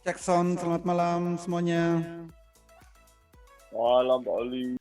Jackson, selamat malam semuanya. Malam Pak Ali.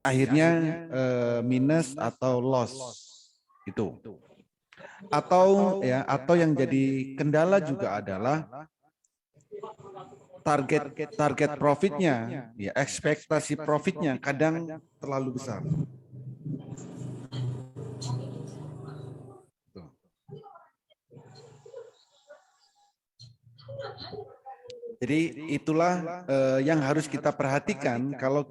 akhirnya minus atau loss itu. Atau yang jadi kendala juga adalah target profitnya, ya ekspektasi profitnya kadang terlalu besar. Jadi itulah yang harus kita perhatikan kalau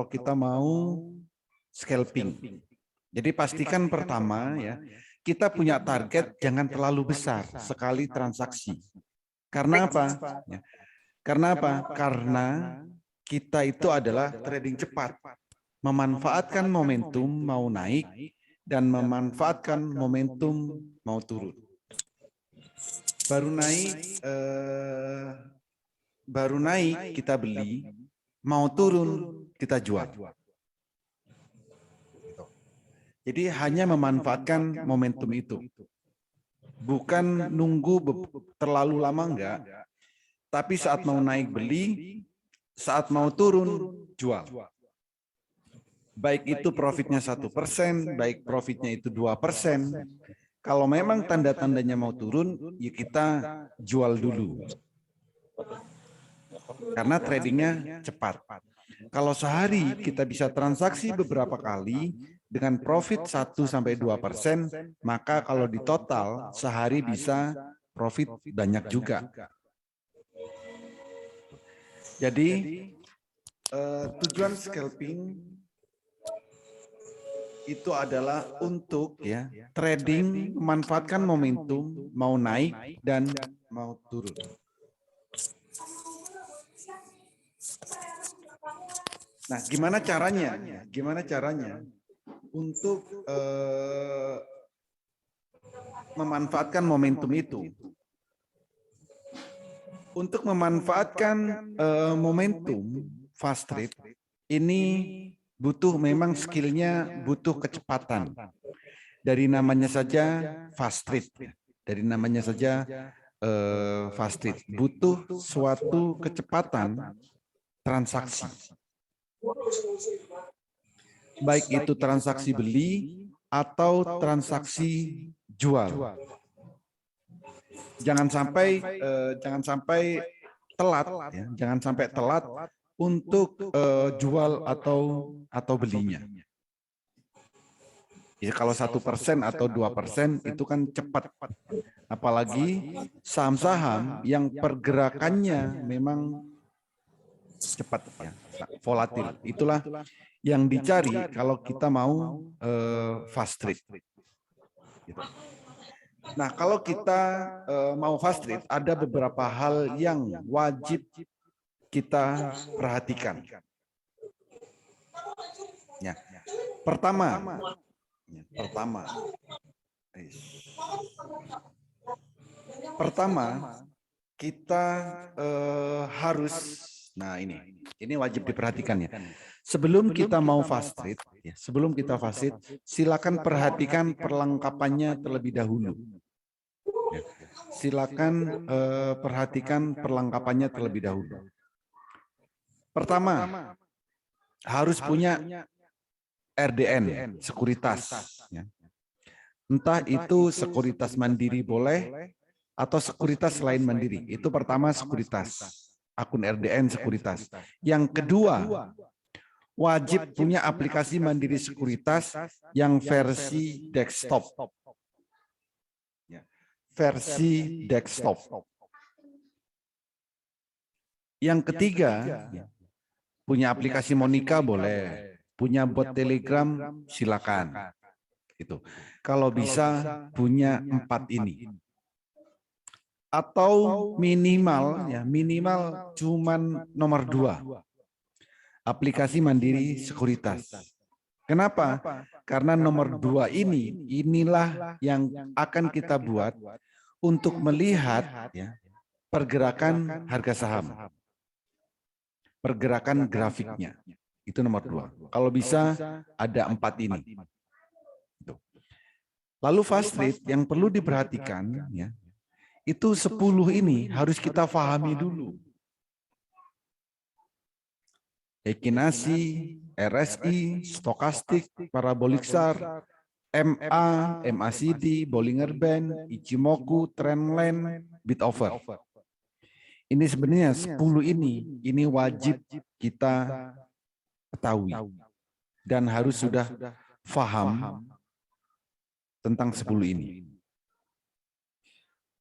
kita mau scalping. Jadi pastikan pertama ya kita punya target jangan terlalu besar sekali transaksi. Karena apa? Karena kita itu adalah trading cepat, memanfaatkan momentum mau naik dan memanfaatkan momentum mau turun. Baru naik kita beli, mau turun kita jual. Jadi hanya memanfaatkan momentum itu. Bukan nunggu terlalu lama enggak, tapi saat mau naik beli, saat mau turun jual. Baik itu profitnya 1%, baik profitnya itu 2%. Kalau memang tanda-tandanya mau turun, ya kita jual dulu. Karena tradingnya cepat. Kalau sehari kita bisa transaksi beberapa kali dengan profit 1-2%, maka kalau di total sehari bisa profit banyak juga. Jadi tujuan scalping itu adalah untuk trading memanfaatkan momentum mau naik dan mau turun. Nah, gimana caranya? Gimana caranya untuk memanfaatkan momentum itu? Untuk memanfaatkan momentum fast trade ini butuh memang skillnya, butuh kecepatan. Dari namanya saja fast trade. Dari namanya saja fast trade. Butuh suatu kecepatan transaksi. Baik itu transaksi beli atau transaksi jual. Jangan sampai telat, ya. Jangan sampai telat untuk jual atau belinya. Ya, kalau 1% atau 2% itu kan cepat. Apalagi saham-saham yang pergerakannya memang cepat, ya, volatil. Itulah yang dicari kalau kita mau fast trade. Gitu. Nah, kalau kita mau fast trade, ada beberapa hal yang wajib kita perhatikan. Ya. Pertama, kita harus, nah ini wajib diperhatikan ya. Sebelum kita mau fast trade, silakan perhatikan perlengkapannya terlebih dahulu. Ya. Silakan perhatikan perlengkapannya terlebih dahulu. Pertama, harus punya RDN, sekuritas. Ya. Entah itu sekuritas mandiri boleh, atau sekuritas selain mandiri. Itu pertama sekuritas, akun RDN sekuritas. Yang kedua, wajib punya aplikasi mandiri sekuritas yang versi desktop. Versi desktop. Yang ketiga, punya aplikasi Monica boleh, punya bot Telegram silakan. Gitu. Kalau bisa punya 4 ini. Atau minimal cuman nomor 2. Aplikasi mandiri sekuritas. Kenapa? Karena nomor 2 inilah yang akan kita buat untuk melihat pergerakan harga saham. Pergerakan grafiknya. Itu nomor 2. Kalau bisa ada 4 ini. Lalu fast trade yang perlu diperhatikan itu 10 ini harus kita pahami dulu. Heikin Ashi, RSI, stokastik, parabolik SAR, MA, MACD, Bollinger Band, Ichimoku, Trendline, bit over. Ini sebenarnya 10 ini wajib kita ketahui dan harus sudah paham tentang 10 ini.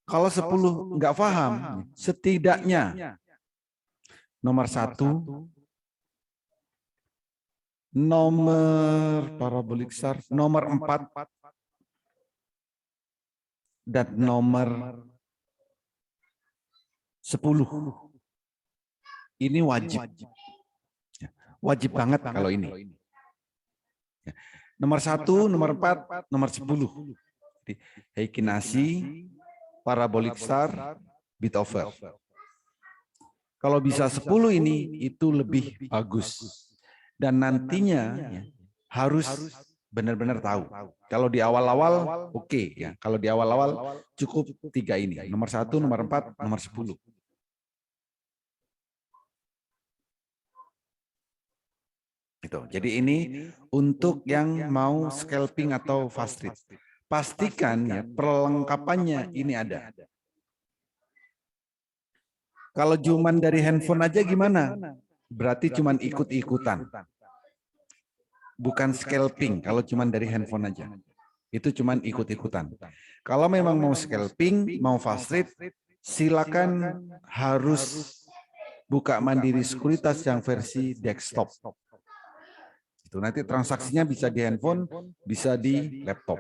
Kalau 10 nggak paham, setidaknya nomor 1, nomor parabolik SAR, nomor 4, dan nomor 10. Ini wajib. Wajib banget kalau ini. Nomor 1, nomor 4, nomor 10. Heikin Ashi, parabolik SAR, bit over. Kalau bisa 10 ini, itu lebih bagus. Dan nantinya harus benar-benar tahu. Kalau di awal-awal, oke ya. Kalau di awal-awal cukup 3 ini. Nomor 1, nomor 4, nomor 10. Gitu. Jadi ini untuk yang mau scalping atau fast trade. Pastikan ya perlengkapannya ini ada. Kalau cuman dari handphone aja gimana? Berarti cuman ikut-ikutan. Bukan scalping kalau cuman dari handphone aja. Itu cuman ikut-ikutan. Kalau memang mau scalping, mau fast trade, silakan harus buka Mandiri Sekuritas yang versi desktop. Itu nanti transaksinya bisa di handphone, bisa di laptop.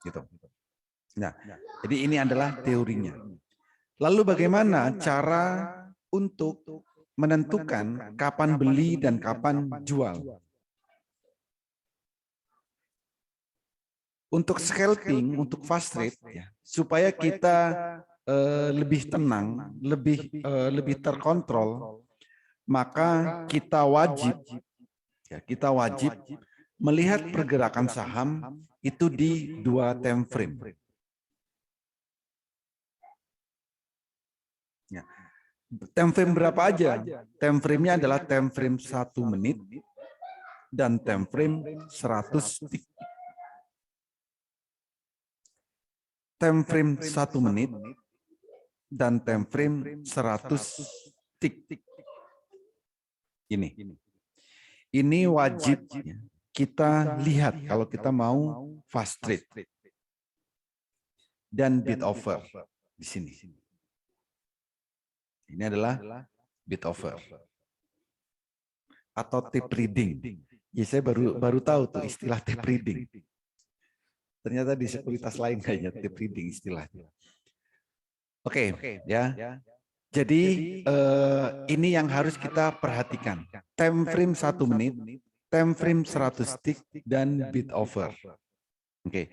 Gitu. Nah, jadi ini adalah teorinya. Lalu bagaimana cara untuk menentukan kapan beli dan kapan jual? Untuk scalping, untuk fast trade, ya, supaya kita lebih tenang, lebih terkontrol, maka kita wajib melihat pergerakan saham itu di 2 time frame. Ya. Time frame berapa aja? Time frame-nya adalah time frame 1 menit dan time frame 100 tick. Time frame 1 menit dan time frame 100 tick. Ini wajib kita lihat kalau kita mau fast trade dan bid over di sini. Ini adalah bid over atau tape reading. Ya saya baru tahu tuh istilah tape reading. Ternyata di sekuritas lain kayaknya tape reading istilahnya. Oke, ya. Jadi ini yang harus kita perhatikan. Time frame 1 menit, time frame 100 tick, dan bid over. Oke.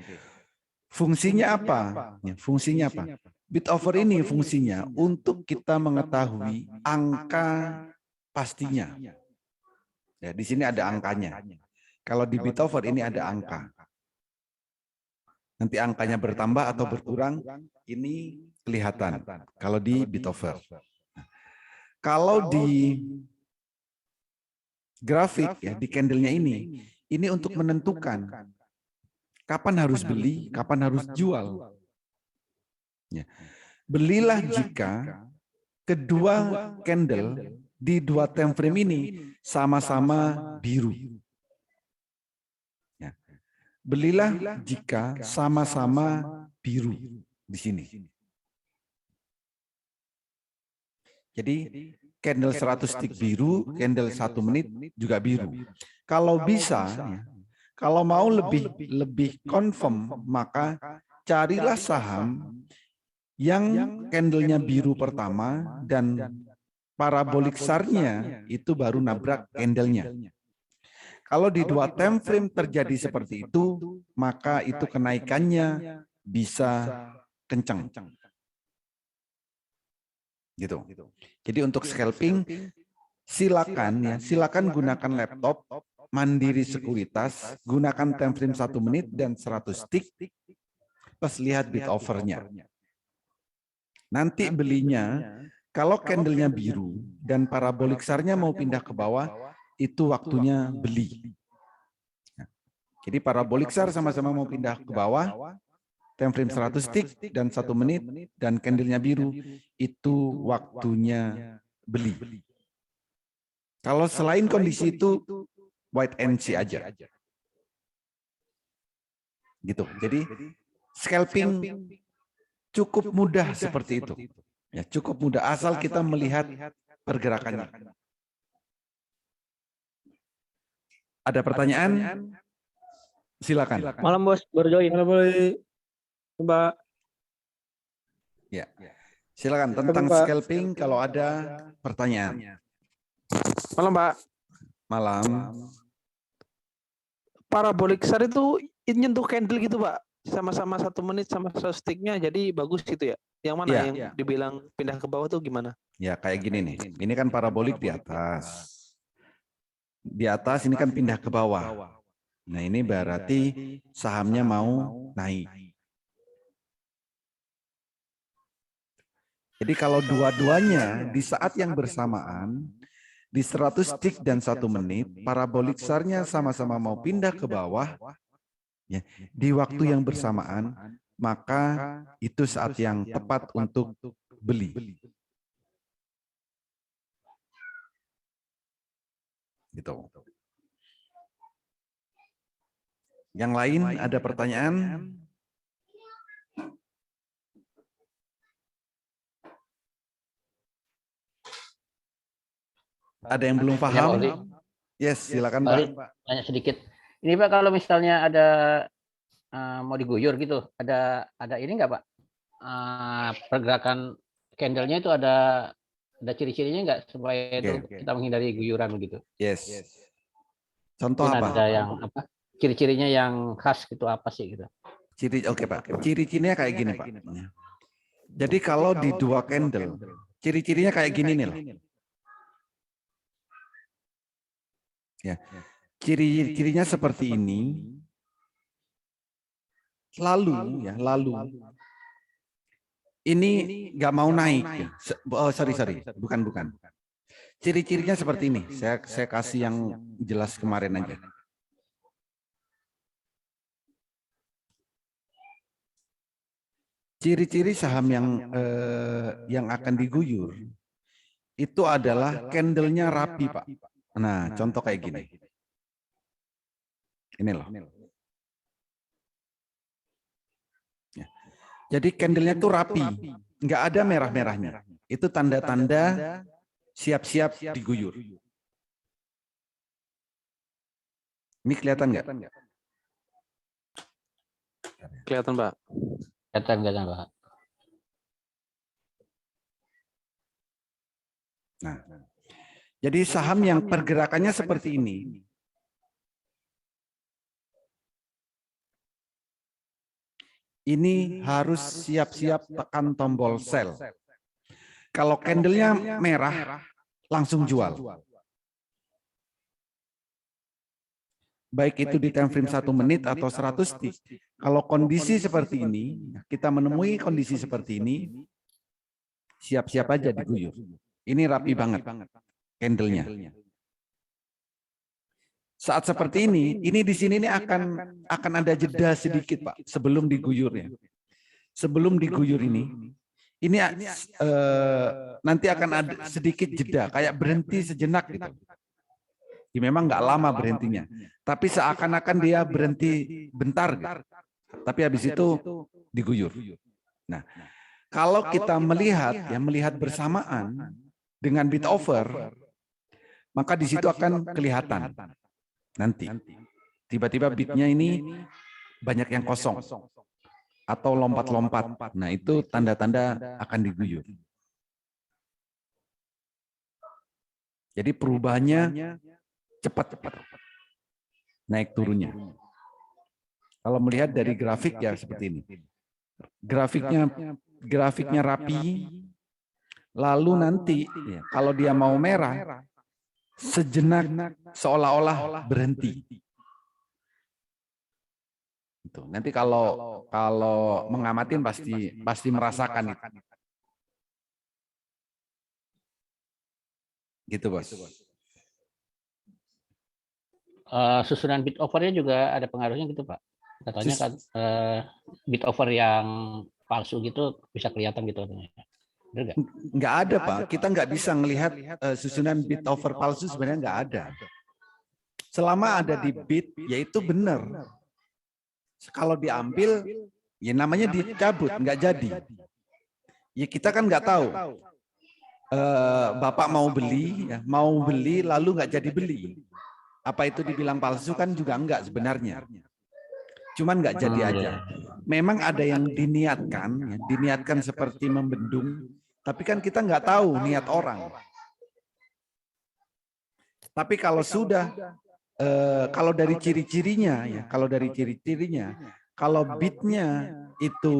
Fungsinya apa? Ya, fungsinya apa? Bid over ini fungsinya untuk kita mengetahui angka pastinya. Ya, di sini ada angkanya. Kalau di bid over ini ada angka. Nanti angkanya bertambah atau berkurang, ini kelihatan. Kalau di bid over. Kalau di grafik ya di candlenya ini untuk menentukan kapan harus beli, kapan harus jual. Ya. Belilah jika kedua candle di 2 time frame ini sama-sama biru. Ya. Belilah jika sama-sama biru di sini. Jadi candle 100 tick biru, candle 1 menit juga biru. Kalau bisa, ya, kalau mau lebih confirm, maka carilah saham yang candlenya biru pertama dan parabolik SAR-nya itu baru nabrak candlenya. Kalau di 2 time frame terjadi seperti itu, maka itu kenaikannya bisa kencang. Gitu. Jadi untuk scalping silakan gunakan laptop Mandiri Sekuritas, gunakan time frame 1 menit dan 100 tick, plus lihat bid over-nya. Nanti belinya Kalau candlenya biru dan parabolik SAR-nya mau pindah ke bawah, itu waktunya beli. Jadi parabolik SAR sama-sama mau pindah ke bawah, time frame 100 tick dan 1 menit, dan candlenya biru, itu waktunya beli. Kalau selain kondisi itu, wait and see aja. Gitu. Jadi scalping cukup mudah seperti itu. Ya, cukup mudah asal kita melihat pergerakannya. Ada pertanyaan? Silakan. Malam bos, baru join. Malam boleh, Mbak. Ya, silakan tentang scalping kalau ada pertanyaan. Malam Mbak. Malam. Parabolik SAR itu nyentuh candle gitu Pak, sama-sama 1 menit sama sticknya, jadi bagus gitu ya. Yang mana Ya. yang dibilang pindah ke bawah tuh gimana? Ya kayak gini nih. Ini kan parabolik di atas. Di atas ini kan pindah ke bawah. Nah ini berarti sahamnya mau naik. Jadi kalau dua-duanya di saat yang bersamaan, di 100 tick dan 1 menit, parabolik SAR-nya sama-sama mau pindah ke bawah, ya, di waktu yang bersamaan, maka itu saat yang tepat untuk beli. Gitu. Yang lain ada pertanyaan? Ada yang belum paham? Yes, silakan Pak. Tanya sedikit. Ini Pak, kalau misalnya ada mau diguyur gitu, ada ini nggak Pak? Pergerakan candlenya itu ada ciri-cirinya nggak supaya itu kita menghindari guyuran begitu? Yes. Contoh mungkin apa? Ada yang apa? Ciri-cirinya yang khas gitu apa sih gitu? Oke Pak. Ciri-cirinya kayak gini Pak. Jadi kalau di dua candle, ciri-cirinya kayak gini nih. Ya. Ciri-cirinya seperti ini. Lalu ini nggak mau naik. Oh, sorry, bukan. Ciri-cirinya seperti ini. Saya kasih yang jelas kemarin aja. Ciri-ciri saham yang akan diguyur itu adalah candlenya rapi, Pak. Nah, contoh kayak gini. Ini loh. Ya. Jadi candlenya itu rapi, nggak ada merah-merahnya. Itu tanda-tanda siap-siap diguyur. Ini kelihatan nggak? Kelihatan Pak. Kelihatan Pak. Nah, jadi saham yang pergerakannya seperti ini, ini harus siap-siap tekan tombol sell. Kalau candlenya merah, langsung jual. Baik itu di time frame 1 menit atau 100 tick. Kalau kondisi seperti ini, kita menemui kondisi seperti ini, siap-siap aja diguyur. Ini rapi banget candlenya. Saat seperti ini di sini ini akan ada jeda sedikit Pak sebelum diguyur ya. Sebelum diguyur ini nanti akan ada sedikit jeda, kayak berhenti sejenak gitu. Ya, memang nggak lama berhentinya, tapi seakan-akan dia berhenti bentar gitu. Tapi habis itu diguyur. Nah, kalau kita melihat bersamaan dengan bid offer, maka di situ akan kelihatan nanti tiba-tiba bidnya ini banyak yang kosong atau lompat-lompat. Nah, itu tanda-tanda akan diguyur. Jadi perubahannya cepat naik turunnya. Kalau melihat dari grafik ya seperti ini. Grafiknya rapi, lalu nanti ya, kalau dia mau merah, sejenak seolah-olah berhenti. Itu. Nanti kalau mengamatin pasti merasakan itu. Gitu, Bos. Susunan bit overnya juga ada pengaruhnya gitu, Pak. Katanya kan bit over yang palsu gitu bisa kelihatan gitu katanya. Benar nggak? Nggak ada, Pak. Kita nggak bisa melihat susunan bit over palsu, sebenarnya nggak ada. Selama ada di bit, yaitu benar. Kalau diambil, ya namanya dicabut, nggak jadi. Ya kita kan nggak tahu. Bapak mau beli lalu nggak jadi beli. Apa itu dibilang palsu kan juga enggak sebenarnya. Cuman nggak jadi aja. Memang ada yang diniatkan, diniatkan seperti membendung, tapi kan kita nggak tahu niat orang. Tapi kalau sudah, kalau dari ciri-cirinya, kalau bitnya itu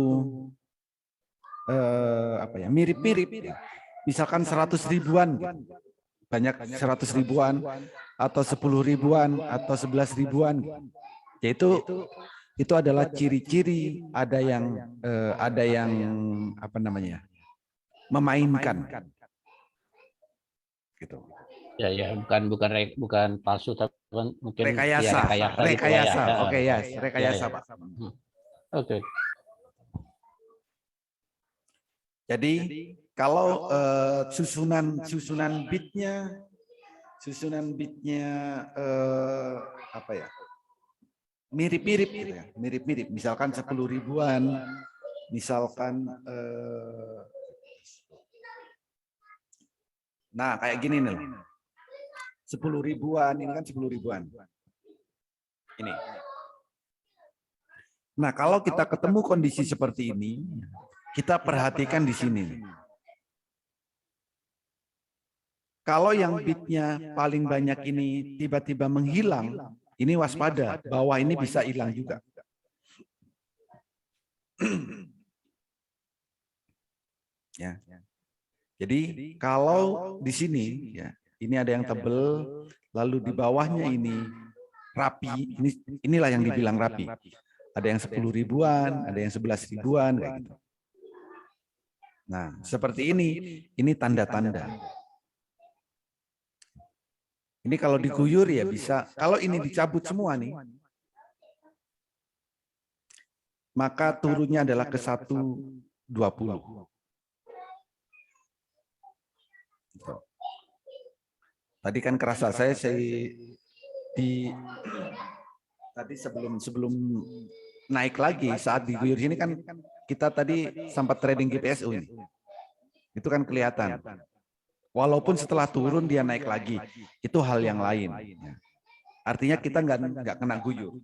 mirip-mirip, misalkan 100 ribuan, banyak 100 ribuan, atau 10 ribuan, atau 11 ribuan, yaitu itu adalah ciri-ciri ada yang memainkan, gitu. Ya, bukan palsu, tapi mungkin Rekayasa, ya, rekayasa. Oke, ya, rekayasa, Pak. Oke. Jadi kalau susunan bitnya mirip-mirip, gitu ya, mirip-mirip. Misalkan 10 ribuan, misalkan nah kayak gini nih, 10 ribuan, ini kan 10 ribuan. Ini. Nah, kalau kita ketemu kondisi seperti ini, kita perhatikan di sini. Kalau yang bitnya paling banyak ini tiba-tiba menghilang, ini waspada, bahwa ini bisa hilang juga. Ya. Jadi kalau di sini, ya, ini ada yang tebel, lalu di bawahnya ini rapi, inilah yang dibilang rapi. Ada yang 10 ribuan, ada yang 11 ribuan, kayak gitu. Nah, seperti ini tanda-tanda. Ini kalau diguyur ya bisa, kalau ini dicabut semua nih, maka turunnya adalah ke 120. Tadi kan kerasa saya tadi sebelum naik lagi saat diguyur sini kan kita tadi sempat trading GPSU ini. Itu kan kelihatan. Walaupun setelah turun dia naik lagi, itu hal yang lain. Artinya kita nggak kena guyur.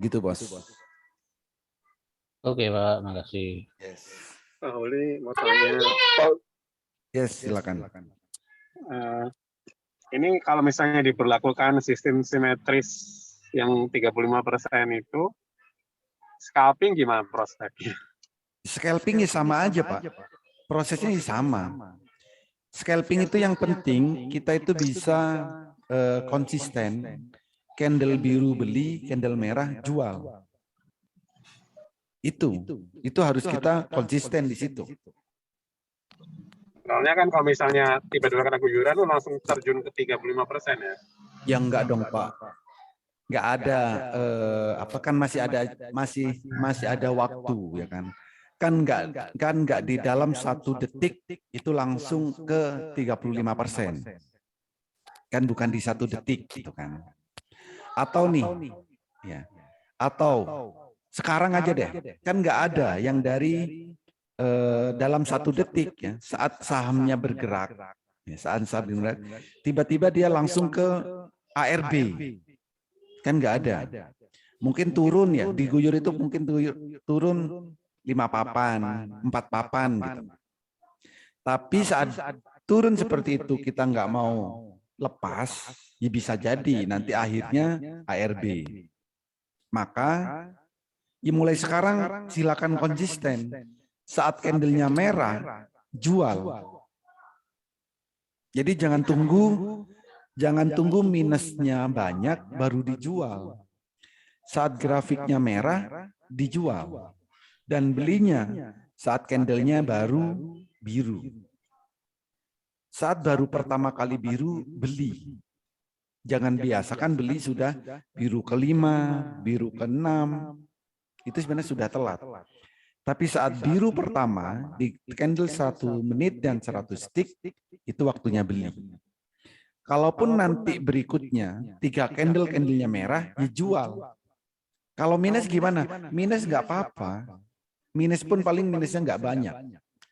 Gitu, Bos. Oke, Pak, makasih. Yes. Pak Holi mau tanya, Yes, silakan. Ini kalau misalnya diberlakukan sistem simetris yang 35% itu, scalping gimana prospeknya? Scalping sama aja, Pak. Prosesnya sama. Scalping itu yang penting kita itu bisa konsisten. Candle biru beli, candle merah jual. Itu harus kita konsisten di situ. Soalnya kan kalau misalnya tiba-tiba kena guyuran, lu langsung terjun ke 35% ya? Ya enggak dong, Pak. Enggak ada kan masih ada waktu, ya kan. Kan enggak di dalam 1 detik itu langsung ke 35%. Kan bukan di 1 detik gitu kan. Atau nih, ya. Atau sekarang aja deh, kan nggak ada yang dari dalam 1 detik ya, saat sahamnya bergerak, ya, tiba-tiba dia langsung ke ARB, kan nggak ada. Mungkin turun ya, diguyur itu mungkin turun 5 papan, 4 papan gitu. Tapi saat turun seperti itu kita nggak mau lepas, ya bisa jadi nanti akhirnya ARB. Maka ya mulai sekarang silakan konsisten. Saat candlenya merah, jual. Jadi jangan tunggu minusnya banyak baru dijual. Saat grafiknya merah, dijual. Dan belinya saat candlenya baru biru. Saat baru pertama kali biru, beli. Jangan biasakan beli sudah biru ke-5, biru ke-6. Itu sebenarnya sudah telat. Tapi saat biru pertama, di candle 1 menit dan 100 tick, itu waktunya beli. Kalaupun nanti berikutnya, 3 candle-candlenya merah, ya jual. Kalau minus gimana? Minus nggak apa-apa. Minus pun paling minusnya nggak banyak.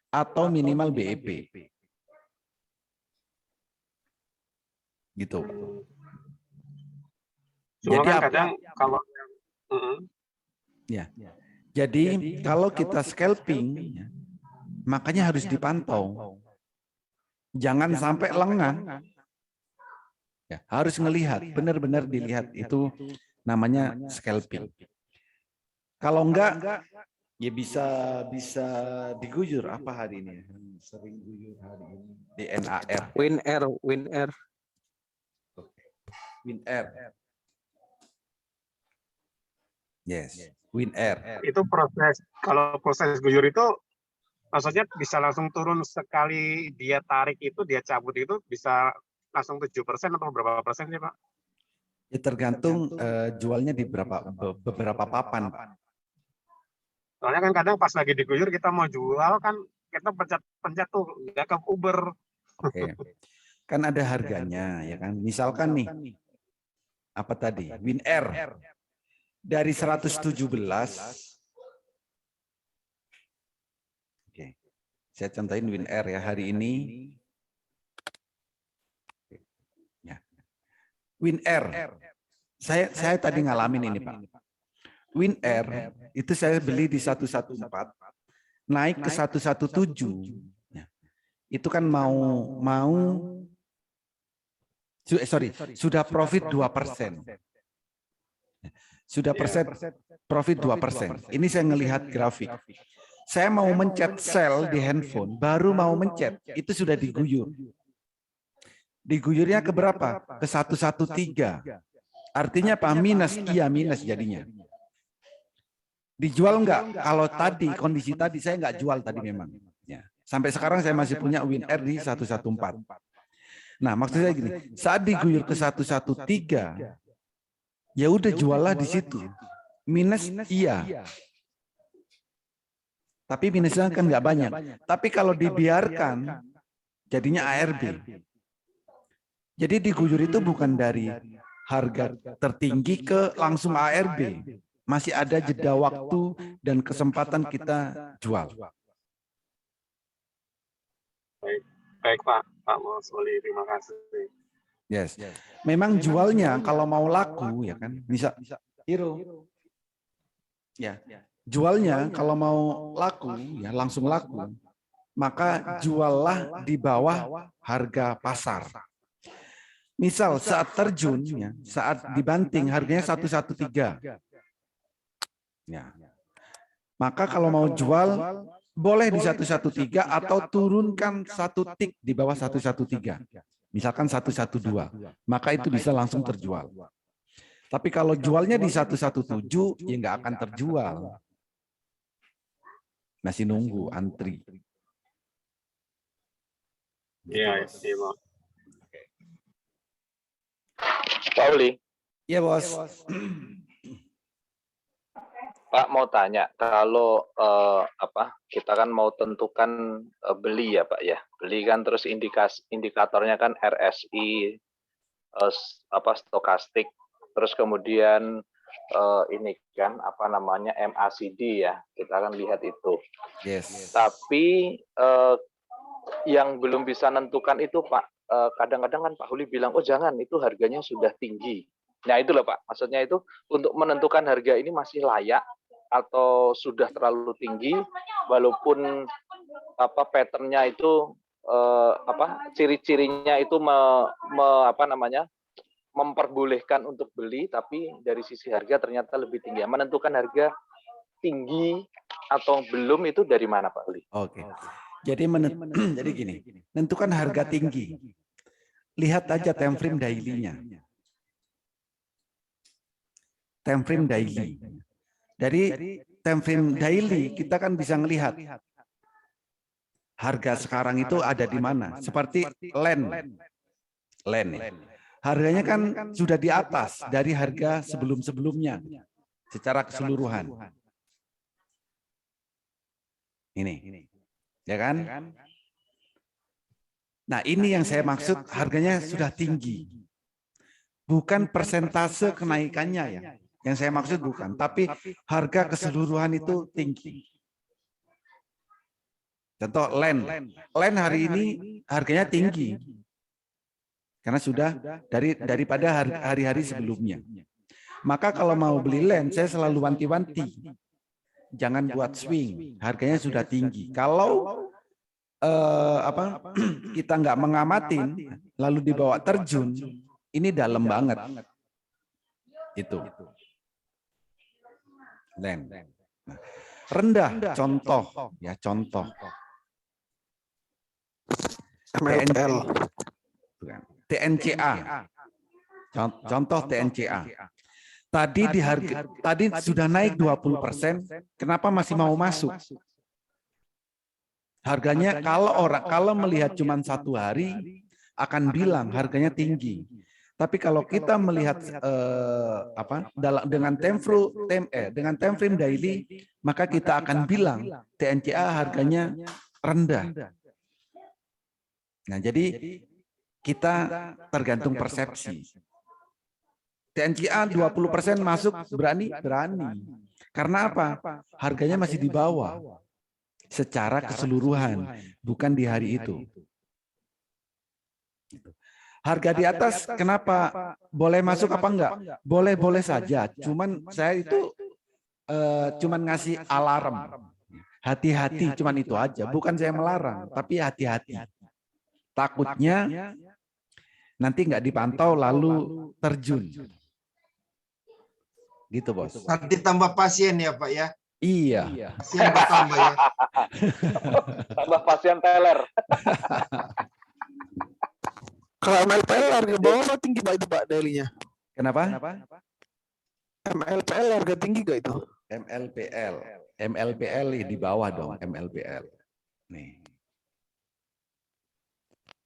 Atau minimal BEP. Gitu. Cuma Jadi kan kadang kalau ya. Jadi kalau kita scalping, makanya harus dipantau. Jangan sampai lengah. Ya, harus ngelihat, benar-benar dilihat. Itu namanya scalping. Kalau enggak, ya bisa diguyur. Apa hari ini? Sering guyur hari ini. DNAR. WinR. WinR. Yes, WinR. itu kalau proses guyur itu maksudnya bisa langsung turun sekali dia tarik itu, dia cabut itu bisa langsung 7% atau berapa persen sih Pak? Ya tergantung jualnya di beberapa papan, Pak. Soalnya kan kadang pas lagi diguyur kita mau jual kan kita pencet tuh nggak ke Uber. Oke. Kan ada harganya ya kan. Misalkan nih apa tadi? WinR dari 117. Oke. Saya contohin WinR ya hari ini. Ya. WinR. Saya tadi ngalamin ini, Pak. WinR itu saya beli di 114, naik ke 117. Ya. Itu kan sudah profit 2%. Sudah profit 2%. Ini saya ngelihat grafik. Saya mau mencet sell di handphone, baru mau mencet, itu sudah diguyur. Diguyurnya ke berapa? Ke 113. Artinya apa? Minus, iya minus jadinya. Dijual enggak? Kalau tadi, kondisi tadi saya enggak jual tadi memang. Ya. Sampai sekarang saya masih punya WinR di 114. Nah maksud saya gini, saat diguyur ke 113, ya udah jualah di situ. Minus iya. Tapi minusnya kan nggak banyak. Tapi kalau dibiarkan, jadinya ARB. Jadi diguyur itu bukan dari harga tertinggi ke langsung ARB. Masih ada jeda waktu dan kesempatan kita jual. Baik Pak Mosoli, terima kasih. Yes. Memang jualnya kalau mau laku ya kan bisa hero. Ya. Jualnya kalau mau laku ya langsung laku. Maka juallah di bawah harga pasar. Misal saat terjun ya, saat dibanting harganya 113. Ya. Maka kalau mau jual boleh di 113 atau turunkan 1 tick di bawah 113. Misalkan 112, maka itu bisa langsung terjual. Tapi kalau jualnya di 117, ya nggak akan terjual. Masih nunggu antri. Iya, iya, Pak. Pak Uli, Iya, Bos. Pak mau tanya, kalau kita kan mau tentukan beli ya Pak ya, beli kan terus indikatornya kan RSI, stokastik, terus kemudian ini kan MACD ya, kita akan lihat itu. Yes. Tapi yang belum bisa menentukan itu Pak, kadang-kadang kan Pak Uli bilang, oh jangan, itu harganya sudah tinggi. Nah itu loh Pak, maksudnya itu untuk menentukan harga ini masih layak atau sudah terlalu tinggi, walaupun patternnya itu ciri-cirinya itu memperbolehkan untuk beli, tapi dari sisi harga ternyata lebih tinggi. Menentukan harga tinggi atau belum itu dari mana Pak Uli? Oke. Jadi jadi gini, menentukan harga tinggi. Lihat aja time frame daily-nya. Time frame daily. Dari time frame daily kita kan bisa melihat harga sekarang itu ada di mana. Seperti land. Harganya kan sudah di atas dari harga sebelum-sebelumnya secara keseluruhan. Ini, ya kan? Nah, ini yang saya maksud, harganya sudah tinggi. Bukan persentase kenaikannya ya. Yang saya maksud bukan, tapi harga keseluruhan itu tinggi. Contoh land. Land hari ini harganya tinggi. Karena sudah daripada hari-hari sebelumnya. Maka kalau mau beli land, saya selalu wanti-wanti. Jangan buat swing, harganya sudah tinggi. Kalau kita nggak mengamatin, lalu dibawa terjun, ini dalam banget. Itu. Land. Nah, rendah, contoh. MLPL. TNCA. Contoh TNCA. Tadi sudah naik 20%, kenapa masih mau masuk? Harganya kalau melihat cuma 1 hari akan bilang harganya tinggi. Tapi kalau kita melihat dengan time frame daily, maka kita akan bilang TNCA harganya rendah. Nah, jadi kita tergantung persepsi. TNCA 20% masuk berani. Karena apa? Harganya masih di bawah secara keseluruhan, bukan di hari itu. Harga di atas kenapa boleh masuk apa enggak? Boleh saja. Cuman saya itu cuman ngasih alarm. Hati-hati, cuman itu aja. Bukan saya melarang, tapi hati-hati. Takutnya nanti nggak dipantau lalu terjun. Gitu, Bos. Nanti tambah pasien ya, Pak ya. Iya. Pasien bertambah ya. Tambah pasien teler. Kalau MLPL harga bawah apa tinggi Pak itu Pak daily-nya? Kenapa? MLPL harga tinggi gak itu? MLPL di bawah dong, MLPL. Nih.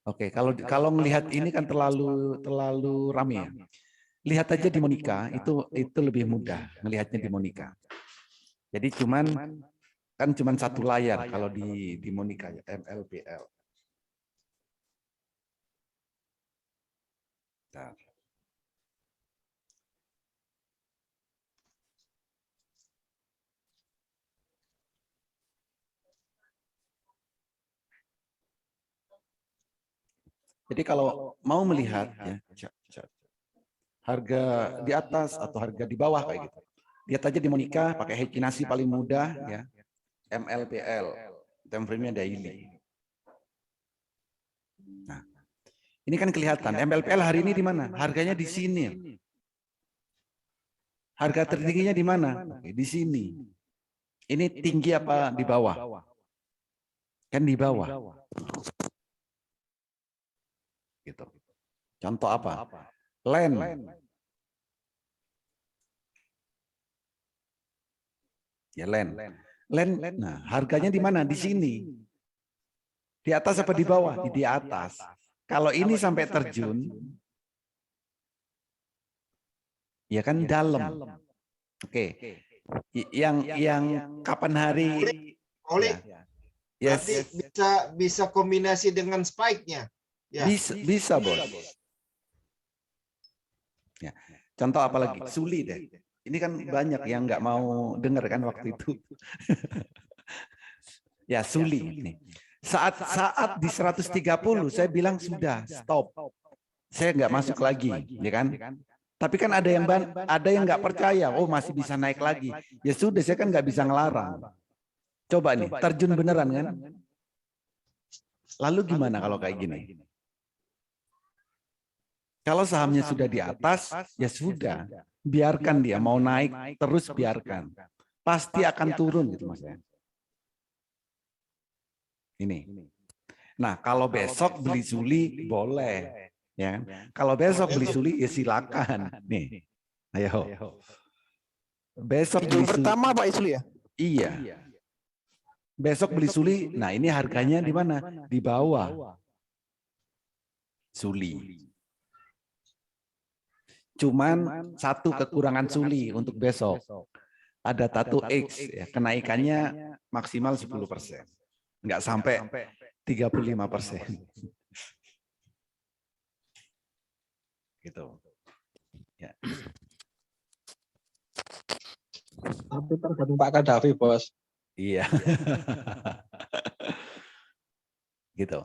Oke, kalau melihat ini kan terlalu rame ya. Lihat aja di Monica, itu lebih mudah melihatnya di Monica. Jadi cuman satu layar kalau di Monica ya, MLPL. Bentar. Jadi kalau mau melihat ya, harga di atas atau harga di bawah kayak gitu. Lihat aja di Monica pakai Heikinasi paling mudah ya. MLPL, time frame-nya daily. Nah, ini kan kelihatan MLPL hari ini di mana? Harganya di sini. Harga tertingginya di mana? Oke, di sini. Ini tinggi apa di bawah? Kan di bawah. Gitu. Contoh apa? Land. Ya land. Nah, harganya di mana? Di sini. Di atas apa di bawah? Di atas. Kalau ini sampai terjun, ya kan dalam. Oke. Yang kapan hari? Oleh. Ya. Berarti bisa kombinasi dengan spike-nya. Ya. Bisa, Bos. Ya. Contoh apa lagi? Suli deh. Ini kan banyak yang nggak mau dengar kan waktu itu. Ya, Suli. Nih. Saat di 130 saya bilang sudah stop. Saya nggak masuk lagi, ya kan? Tapi kan ada yang nggak percaya. Oh, masih bisa naik lagi. Ya sudah, saya kan nggak bisa ngelarang. Coba nih, terjun beneran kan? Lalu gimana kalau kayak gini? Kalau sahamnya sudah di atas, ya sudah. Biarkan dia mau naik terus, biarkan. Pasti akan turun gitu Mas ya. Ini. Nah, kalau besok beli Suli boleh, ya kan? Kalau besok beli Suli ya silakan. Nih. Ayo. Besok beli Suli. Pertama Pak Isli ya? Iya. Besok beli Suli, nah ini harganya di mana? Di bawah Suli. Cuman satu kekurangan Suli untuk besok. Ada tato X, ya, kenaikannya maksimal 10%. Nggak sampai 35%. Gitu. Ya. Tapi tergantung Pak Kadafi, Bos. Iya. Gitu.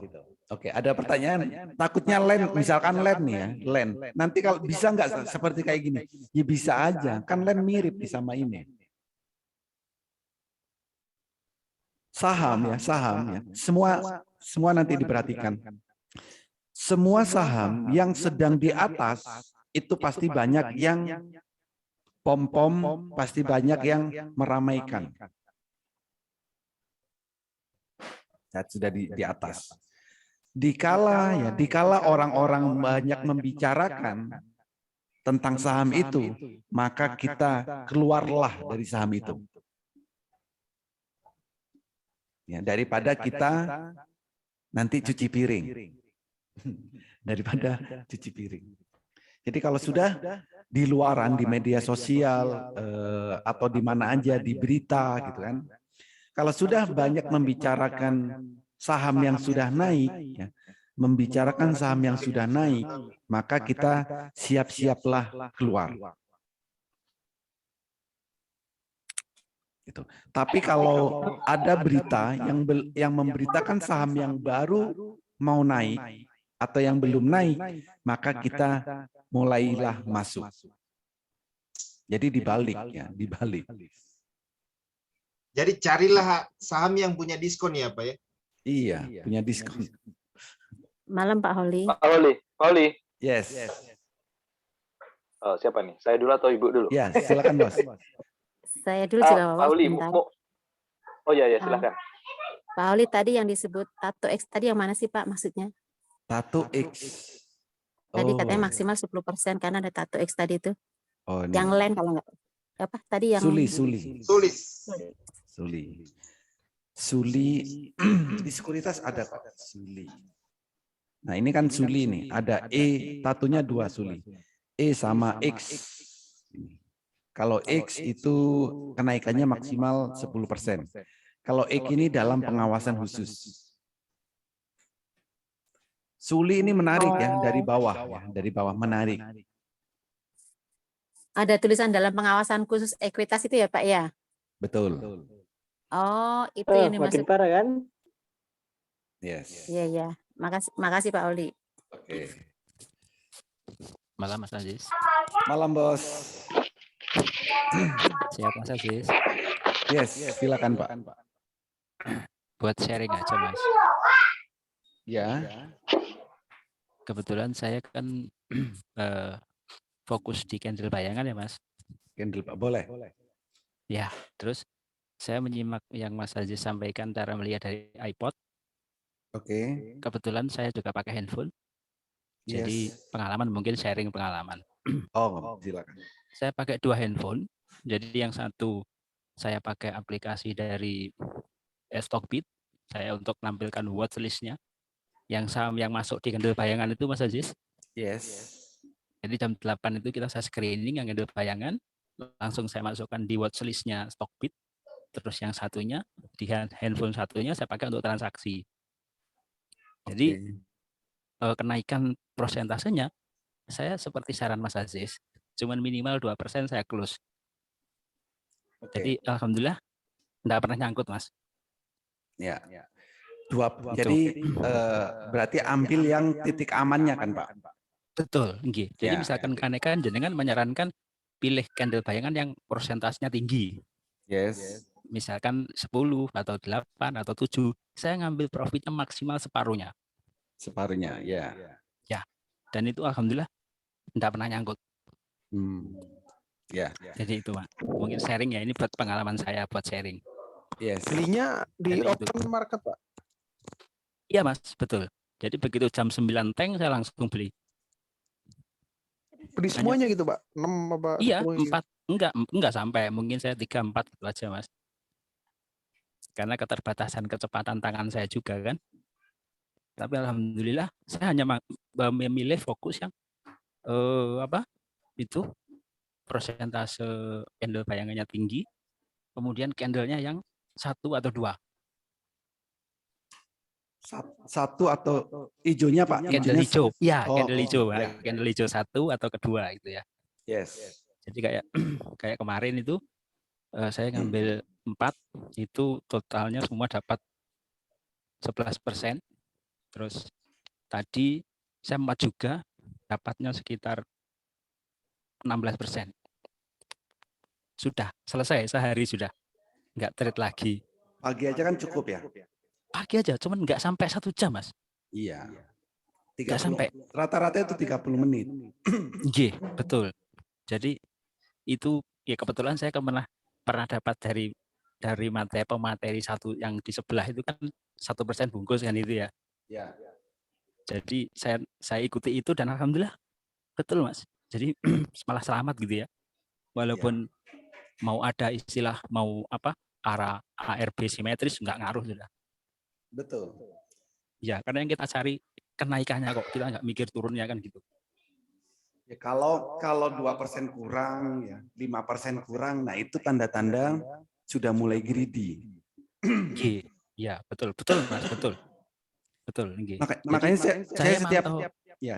Oke, ada pertanyaan. Takutnya land, misalkan land nih ya, land. Nanti kalau bisa nggak seperti kayak gini? Ya bisa aja, kan land mirip sama ini. Saham ya. Semua nanti diperhatikan. Semua saham yang sedang di atas itu pasti banyak yang pom-pom, pasti banyak yang meramaikan. Sudah di atas. Dikala orang-orang banyak membicarakan tentang saham itu, maka kita keluarlah dari saham itu. Ya, daripada kita nanti cuci piring. Daripada cuci piring. Jadi kalau sudah di luaran, di media sosial, atau di mana aja, di berita gitu kan. Kalau sudah banyak membicarakan saham yang sudah naik, ya, membicarakan saham yang sudah naik, maka kita siap-siaplah keluar. Gitu. Tapi kalau ada berita yang memberitakan saham yang baru mau naik atau yang belum naik, maka kita mulailah masuk. Jadi dibalik ya, dibalik. Jadi carilah saham yang punya diskon ya Pak ya. Iya, punya diskon. Malam Pak Holi. Pak Holi. Yes. Oh, siapa nih? Saya dulu atau Ibu dulu? Ya, silakan Bos. Saya dulu juga Pak Holi, sebentar. oh ya, silakan. Pak Holi tadi yang disebut tato X tadi yang mana sih Pak maksudnya? Tato X. Tadi katanya maksimal 10% karena ada tato X tadi itu. Oh, ini. Yang land kalau nggak apa tadi yang Suli di sekuritas ada Pak Suli. Nah ini kan Suli nih, ada E, tatunya 2 Suli. E sama X. Kalau X itu kenaikannya maksimal 10%. Kalau X ini dalam pengawasan khusus. Suli ini menarik ya, dari bawah menarik. ada tulisan dalam pengawasan khusus ekuitas itu ya Pak ya? Betul. Oh, itu yang dimaksud. Makin parah kan? Yes. Iya, iya. Makasih Pak Oli. Oke. Malam Mas Aziz. Malam Bos. Siap Mas Aziz. Yes, silakan Pak. Buat sharing aja Mas. Ya. Kebetulan saya kan fokus di candle bayangan ya Mas. Candle Pak, boleh. Ya, terus saya menyimak yang Mas Aziz sampaikan cara melihat dari iPod. Oke. Kebetulan saya juga pakai handphone. Jadi pengalaman mungkin sharing pengalaman. Oh, silakan. Saya pakai 2 handphone. Jadi yang satu saya pakai aplikasi dari Stockbit. Saya untuk menampilkan watchlist-nya. Yang saham yang masuk di candle bayangan itu Mas Aziz. Yes. Jadi jam 8 itu kita saya screening yang candle bayangan. Langsung saya masukkan di watchlist-nya Stockbit. Terus yang satunya di handphone satunya saya pakai untuk transaksi. Jadi kenaikan prosentasenya saya seperti saran Mas Aziz, cuman minimal 2% saya close. Jadi alhamdulillah enggak pernah nyangkut Mas. Ya. Jadi berarti ambil yang titik amannya kan Pak? Betul, nggih. Jadi misalkan kenaikan jenengan menyarankan pilih candle bayangan yang prosentasenya tinggi. Yes. Misalkan 10 atau 8 atau 7, saya ngambil profitnya maksimal separuhnya. Separuhnya, ya. Ya. Dan itu alhamdulillah enggak pernah nyangkut. Ya. Jadi itu Pak. Mungkin sharing ya, ini buat pengalaman saya buat sharing. Yes. Belinya di Jadi open market Pak. Iya Mas, betul. Jadi begitu jam 9 teng saya langsung beli. Beli semuanya gitu Pak. 6 apa Iya, 10 gitu. 4 enggak sampai, mungkin saya 3 4 gitu aja Mas. karena keterbatasan kecepatan tangan saya juga kan. Tapi alhamdulillah saya hanya memilih fokus yang itu persentase candle bayangannya tinggi, kemudian candlenya yang 1 atau 2. Satu atau hijaunya Pak? Candle hijau, ya Oh, candle hijau, ya. candle hijau 1 atau kedua gitu ya. Yes. Jadi kayak kemarin itu saya ngambil 4, itu totalnya semua dapat 11%. Terus tadi saya 4 juga, dapatnya sekitar 16%. Sudah selesai sehari sudah, nggak trade lagi. Pagi aja kan cukup ya? Pagi aja, cuman nggak sampai 1 jam mas. Iya. Nggak sampai. Rata-rata itu 30 menit. Iya, betul. Jadi itu ya kebetulan saya pernah dapat dari pemateri satu yang di sebelah itu kan 1% bungkus kan itu ya. Ya. Jadi saya ikuti itu dan alhamdulillah betul mas. Jadi malah selamat gitu ya. Walaupun mau ada istilah arah ARB simetris nggak ngaruh sudah. Betul. Ya karena yang kita cari kenaikannya kok, kita nggak mikir turunnya kan gitu. Ya, kalau 2% kurang, ya 5% kurang, nah itu tanda-tanda sudah mulai greedy. Iya, betul mas, betul. Makanya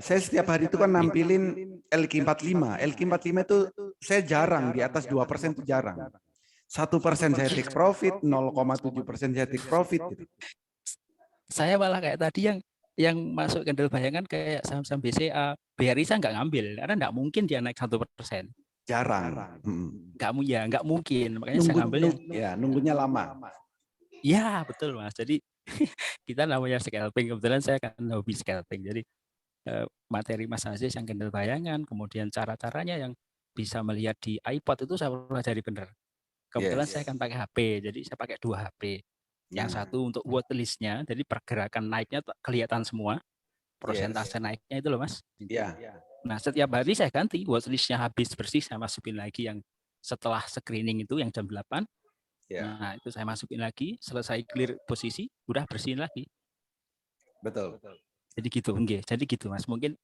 saya setiap hari itu kan nampilin LQ45. LQ45 itu saya jarang di atas 2% itu jarang. 1% saya take profit, 0,7% saya take profit. Gitu. Saya malah kayak tadi yang masuk candle bayangan kayak saham-saham BCA, BRI saya nggak ngambil karena nggak mungkin dia naik 1%. Jarang. Nggak mungkin. Makanya saya ngambilnya. Nunggunya lama. Ya betul mas. Jadi kita namanya scalping. Kebetulan saya kan hobi scalping. Jadi materi Mas Aziz yang candle bayangan, kemudian cara-caranya yang bisa melihat di iPod itu saya pelajari benar. Kebetulan saya kan pakai HP, jadi saya pakai 2 HP. Yang satu untuk watchlist-nya, jadi pergerakan naiknya kelihatan semua, persentase naiknya itu loh mas. Nah setiap hari saya ganti, watchlist-nya habis bersih, saya masukin lagi yang setelah screening itu yang jam 8. Nah itu saya masukin lagi, selesai clear posisi, udah bersihin lagi. Betul. Jadi gitu mas. Mungkin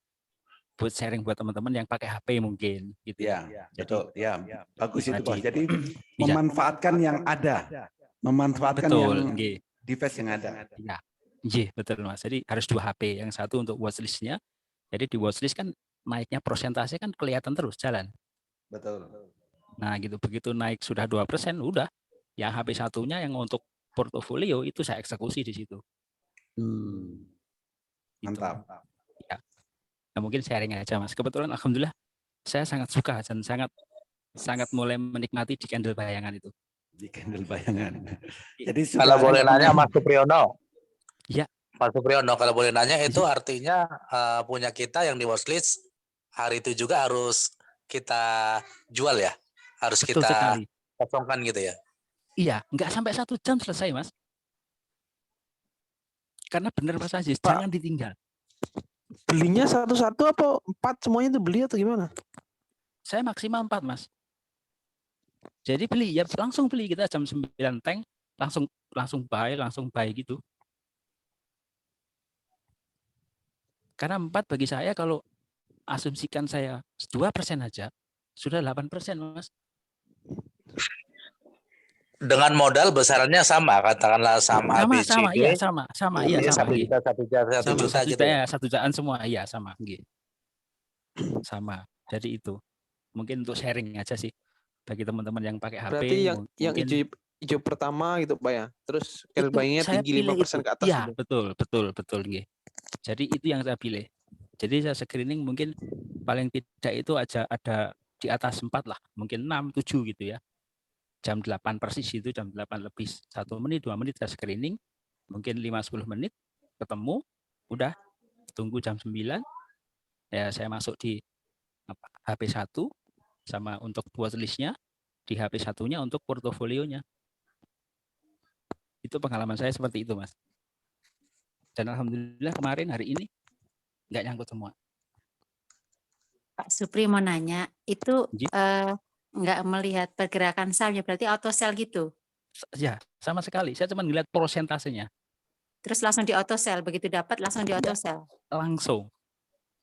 buat sharing buat teman-teman yang pakai HP mungkin gitu. Betul. Ya, bagus itu Bos. Jadi memanfaatkan yang ada. Memanfaatkan yang device yang ada. Iya, betul mas. Jadi harus 2 HP. Yang satu untuk watchlist-nya. Jadi di watchlist kan naiknya persentase kan kelihatan terus jalan. Betul. Nah gitu, begitu naik sudah 2%, udah. Yang HP satunya yang untuk portofolio itu saya eksekusi di situ. Mantap. Ya. Nah, mungkin sharing aja mas. Kebetulan alhamdulillah saya sangat suka dan sangat mulai menikmati di candle bayangan itu. Di candle bayangan. Jadi kalau boleh nanya Mas Supriyono. Ya. Mas Supriyono, kalau boleh nanya itu artinya punya kita yang di watchlist hari itu juga harus kita jual ya? Harus betul kita sekali. kosongkan gitu ya? Iya, nggak sampai 1 jam selesai mas. Karena benar Mas Aziz, jangan ditinggal. Belinya satu-satu apa 4 semuanya itu beli atau gimana? Saya maksimal 4 mas. Jadi beli ya langsung beli, kita jam 9 tank langsung buy gitu. Karena 4 bagi saya kalau asumsikan saya 2% aja sudah 8% mas. Dengan modal besarannya sama, katakanlah sama ABCD. Sama. 1 juta gitu ya. 1 jutaan semua, iya sama. Sama. Jadi itu mungkin untuk sharing aja sih bagi teman-teman yang pakai HP. Berarti yang hijau pertama gitu Pak ya. Terus candle-nya tinggi 5% ke atas. Iya, betul. Jadi itu yang saya pilih. Jadi saya screening mungkin paling tidak itu ada di atas 4 lah, mungkin 6, 7 gitu ya. Jam 8 persis itu, jam 8 lebih 1 menit, 2 menit saya screening, mungkin 5-10 menit ketemu, udah tunggu jam 9, ya saya masuk di HP 1 sama untuk watchlist-nya, di HP satunya untuk portofolionya. Itu pengalaman saya seperti itu mas. Dan alhamdulillah kemarin hari ini nggak nyangkut semua. Pak Supri mau nanya, itu nggak melihat pergerakan sahamnya, berarti auto sell gitu? Ya, sama sekali. Saya cuma ngeliat prosentasenya. Terus langsung di auto sell, begitu dapat langsung di auto Iya. sell. Langsung.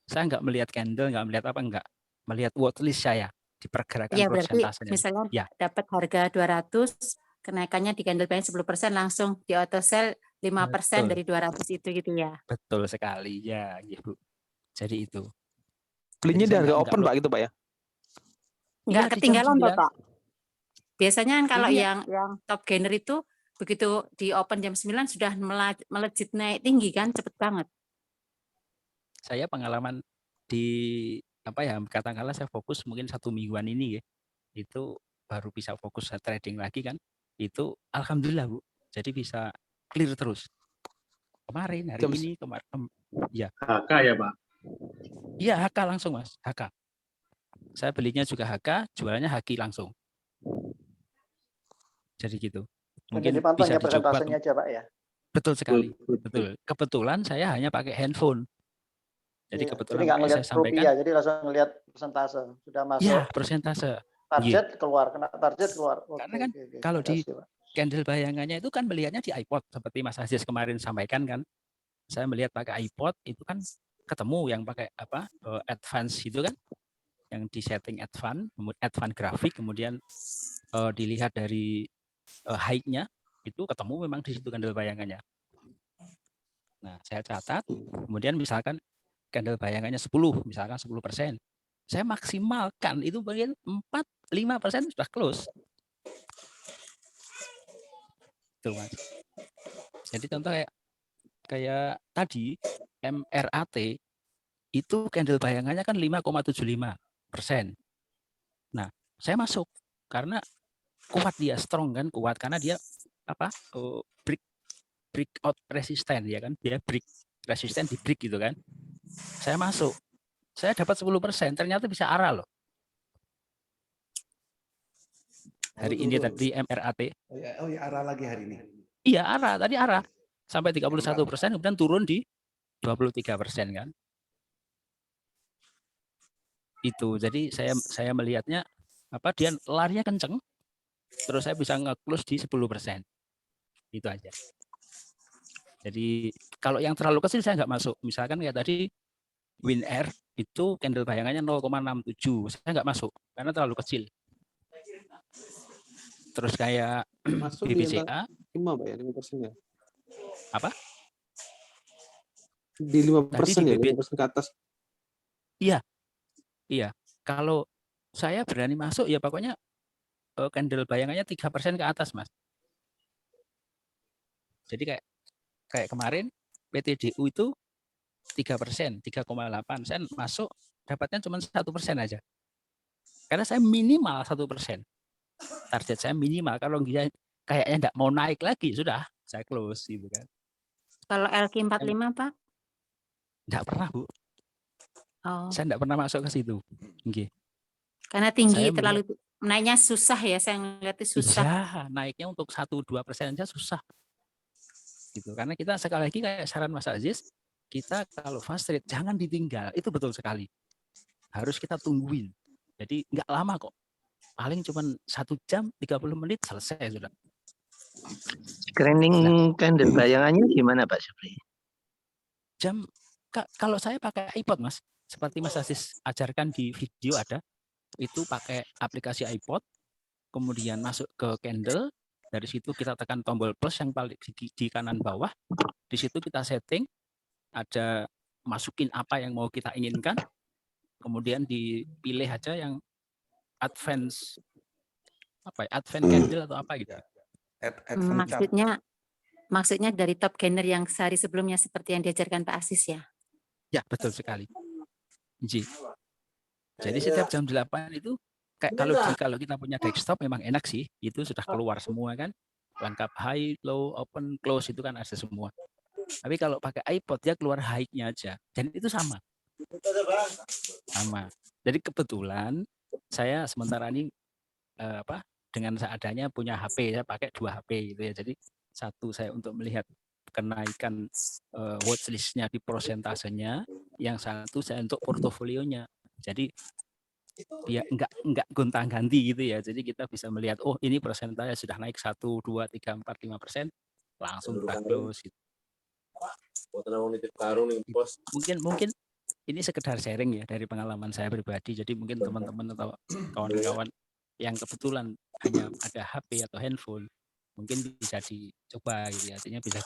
Saya nggak melihat candle, nggak melihat apa, enggak. Melihat watchlist saya di pergerakan Iya, berarti prosentasenya. misalnya Ya, dapat harga 200, kenaikannya di candle buying 10%, langsung di auto sell 5% betul. dari 200 itu gitu ya. Betul sekali. Ya, Ibu. Jadi itu. Belinya Jadi di saya harga nggak open, Pak, gitu, Pak ya? Nggak Iya, di jam ketinggalan toh, 9. Pak. Biasanya kan kalau Ini yang top gainer itu begitu di open jam 9 sudah melejit naik tinggi kan, cepet banget. saya pengalaman di apa ya, katakanlah saya fokus mungkin 1 mingguan ini ya. Itu baru bisa fokus trading lagi kan. Itu alhamdulillah, Bu. Jadi bisa clear terus. Kemarin, hari Jam ini, kemarin, ya. HK ya Pak? Iya, HK langsung, Mas. HK. Saya belinya juga HK, jualannya HQ langsung. Jadi gitu. Mungkin bisa dicoba. aja Pak ya. Betul sekali. Betul. Kebetulan saya hanya pakai handphone. Jadi kebetulan nggak makanya saya sampaikan. jadi langsung ngelihat persentase. Sudah masuk Ya, persentase. target keluar, kena target keluar. Karena kan kalau di candle bayangannya itu kan melihatnya di iPod seperti Mas Aziz kemarin sampaikan kan. Saya melihat pakai iPod itu kan ketemu yang pakai apa? Advance itu kan. Yang di setting advance grafik, kemudian dilihat dari height-nya itu ketemu memang di situ candle bayangannya. Nah, saya catat, kemudian misalkan candle bayangannya 10, misalkan 10%. Saya maksimalkan itu bagian 4-5% sudah close. Tuh, Mas. Jadi contoh kayak tadi MRAT itu candle bayangannya kan 5,75%. Nah, saya masuk karena kuat dia, strong kan, kuat karena dia apa? Breakout resisten ya kan, dia break resisten di break gitu kan. Saya masuk. Saya dapat 10%, ternyata bisa arah loh. Hari ini tadi MRAT. Oh ya, arah lagi hari ini. Iya, arah, tadi arah. Sampai 31%, kemudian turun di 23% kan. Itu, jadi saya melihatnya, apa dia larinya kenceng, terus saya bisa nge-close di 10%. Itu aja. Jadi, kalau yang terlalu kecil saya nggak masuk. Misalkan kayak tadi, WinR itu candle bayangannya 0,67, saya nggak masuk, karena terlalu kecil. Terus kayak Masuk BBCA. 5, Pak ya, 5% ya? Apa? Di 5% ya, 5% ke atas. Iya. Kalau saya berani masuk ya pokoknya candle bayangannya 3% ke atas, Mas. Jadi kayak kemarin PTDU itu 3%, 3,8. Saya masuk dapatnya cuma 1% aja. Karena saya minimal 1%. Target saya minimal. Kalau dia kayaknya nggak mau naik lagi, sudah saya close gitu kan. Kalau LQ45 Pak? Nggak pernah, Bu. Oh. Saya nggak pernah masuk ke situ. Okay. Karena tinggi terlalu naiknya susah ya, saya ngeliat itu susah. Iya, naiknya untuk 1-2% aja susah. Gitu. Karena kita sekali lagi kayak saran Mas Aziz, kita kalau fast trade jangan ditinggal. Itu betul sekali. Harus kita tungguin. Jadi nggak lama kok. Paling cuma 1 jam 30 menit selesai sudah. Screening candle bayangannya gimana Pak Supri? Kalau saya pakai iPod, Mas. Seperti Mas Aziz ajarkan di video ada. Itu pakai aplikasi iPod. Kemudian masuk ke candle. Dari situ kita tekan tombol plus yang paling di kanan bawah. Di situ kita setting. Ada masukin apa yang mau kita inginkan. Kemudian dipilih aja yang advance candle atau apa gitu. Maksudnya dari top gainer yang sehari sebelumnya seperti yang diajarkan Pak Aziz ya? Ya, betul sekali. Jadi setiap jam 8 itu kalau kita punya desktop memang enak sih, itu sudah keluar semua kan. Lengkap high, low, open, close itu kan ada semua. Tapi kalau pakai iPod dia keluar high-nya aja. Dan itu sama. Jadi kebetulan saya sementara ini dengan seadanya punya HP, saya pakai 2 HP gitu ya. Jadi satu saya untuk melihat kenaikan watchlist-nya di prosentasenya, yang satu saya untuk portofolionya. Jadi dia enggak gonta-ganti gitu ya. Jadi kita bisa melihat, oh ini persentase sudah naik 1, 2, 3, 4, 5%, langsung kita close gitu. Mungkin ini sekedar sharing ya dari pengalaman saya pribadi. Jadi mungkin teman-teman atau kawan-kawan yang kebetulan hanya ada HP atau handphone, mungkin bisa dicoba gitu ya. Artinya bisa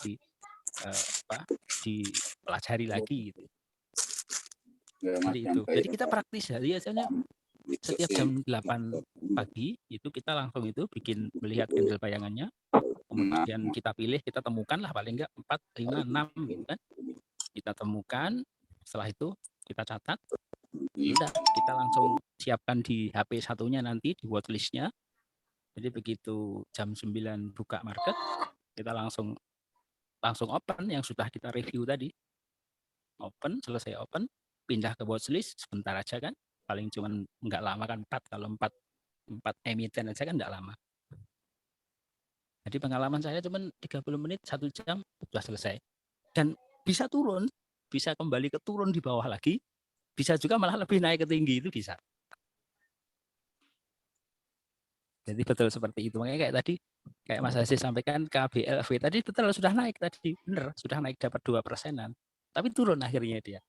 dipelajari lagi gitu. Jadi itu. Jadi kita praktis ya. Biasanya setiap jam 8 pagi itu kita langsung itu bikin melihat candle bayangannya. Kemudian kita pilih, kita temukan lah paling enggak 4, 5, 6 gitu kan. Kita temukan, setelah itu kita catat, udah kita langsung siapkan di HP satunya nanti di watchlist-nya. Jadi begitu jam 9 buka market, kita langsung open yang sudah kita review tadi. Open, selesai open, pindah ke watchlist sebentar aja kan. Paling cuman nggak lama kan 4, kalau 4 emiten aja kan nggak lama. Jadi pengalaman saya cuman 30 menit, 1 jam sudah selesai. Dan bisa turun, bisa kembali ke turun di bawah lagi, bisa juga malah lebih naik ke tinggi, itu bisa. Jadi betul seperti itu. Makanya kayak tadi, kayak Mas Aziz sampaikan KBLV tadi betul sudah naik tadi, benar, sudah naik dapat 2%-an. Tapi turun akhirnya dia.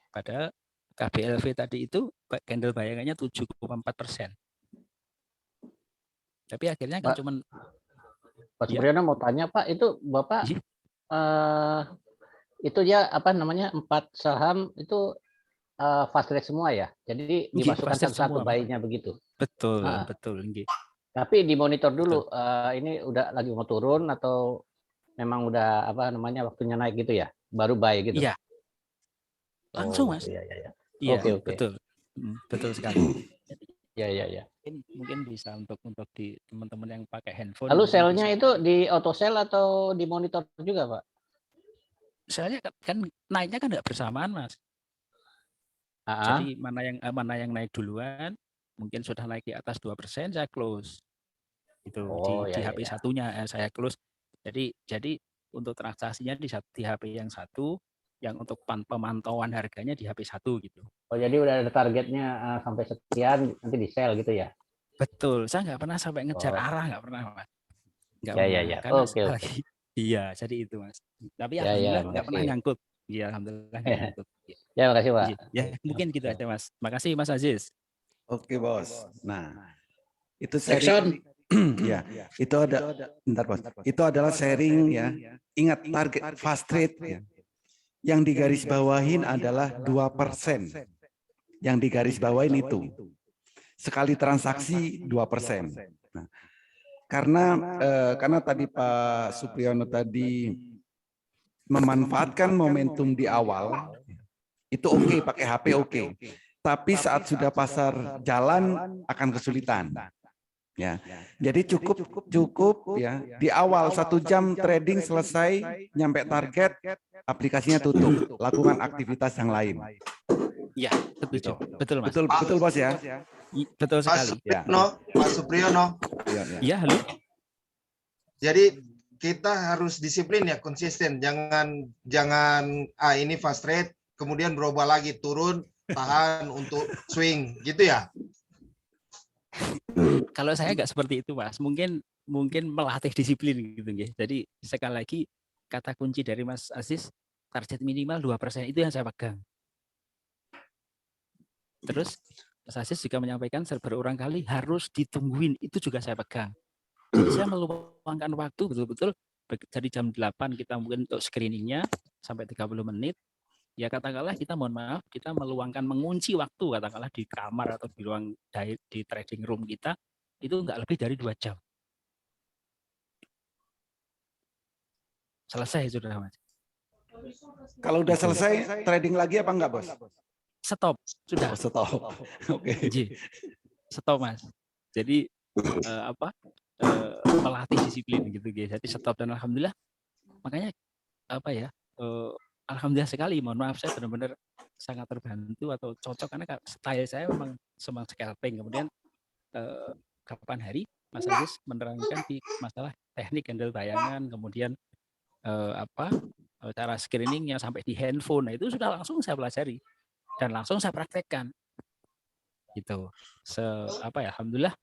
Padahal KBLV tadi itu candle bayangannya 7,4%. Tapi akhirnya kan cuman Pak Supriyono mau tanya Pak, itu Bapak itu dia apa namanya 4 saham itu fast rate semua ya? Jadi dimasukkan satu bayinya begitu? Betul, betul. Tapi dimonitor dulu, ini udah lagi mau turun atau memang udah apa namanya waktunya naik gitu ya? Baru buy gitu? Iya. Langsung Mas. Iya. Oke. Betul. Betul sekali. Iya. Mungkin bisa untuk di teman-teman yang pakai handphone. Lalu sell-nya itu di auto sell atau di monitor juga Pak? Sell-nya kan naiknya kan nggak bersamaan Mas. Jadi mana yang naik duluan, mungkin sudah naik di atas 2%, saya close. Itu di HP satunya saya close. Jadi untuk transaksinya di HP yang satu, yang untuk pemantauan harganya di HP satu gitu. Oh jadi udah ada targetnya sampai sekian nanti di sell gitu ya? Betul, saya nggak pernah sampai ngejar arah, nggak pernah Mas. Nggak pernah. Karena Oke. Iya, jadi itu Mas. Tapi alhamdulillah nggak pernah nyangkut. Iya, alhamdulillah nggak nyangkut. Ya, makasih Pak. Ya, mungkin gitu aja Mas. Makasih Mas Aziz. Oke Bos. Nah, itu sharing. Ya, itu ada. Bentar Bos. Itu adalah sharing ya. Ingat target fast trade ya. Yang digarisbawahin adalah 2%. Yang digarisbawahin itu. Sekali transaksi 2%. Nah, karena tadi Pak Supriyono tadi memanfaatkan momentum di awal, itu oke, pakai HP oke. Tapi saat sudah pasar jalan akan kesulitan. Ya, jadi cukup ya di awal 1 jam trading selesai, nyampe target, aplikasinya tutup, lakukan aktivitas yang lain. Iya, betul Mas. Betul Bos ya. Betul sekali. Pak Supriyono. Iya, halo. Jadi kita harus disiplin ya, konsisten. Jangan ini fast trade, kemudian berubah lagi turun, tahan untuk swing, gitu ya. Kalau saya nggak seperti itu Mas, mungkin melatih disiplin gitu ya. Jadi sekali lagi kata kunci dari Mas Aziz, target minimal 2% itu yang saya pegang. Terus Mas Aziz juga menyampaikan berulang kali harus ditungguin, itu juga saya pegang. Jadi saya meluangkan waktu betul-betul dari jam 8 kita mungkin untuk screeningnya sampai 30 menit. Ya katakanlah kita mohon maaf, kita meluangkan mengunci waktu katakanlah di kamar atau di ruang di trading room kita itu enggak lebih dari 2 jam. Selesai sudah Mas. Kalau udah selesai trading lagi apa enggak Bos? Stop, sudah. Stop. Oke. Stop Mas. Jadi melatih disiplin gitu guys. Jadi stop dan alhamdulillah. Makanya alhamdulillah sekali, mohon maaf saya benar-benar sangat terbantu atau cocok karena style saya memang scalping. Kemudian kapan hari Mas Aziz menerangkan di masalah teknik candle bayangan, kemudian cara screeningnya sampai di handphone, nah itu sudah langsung saya pelajari. dan langsung saya praktekkan. Gitu. Alhamdulillah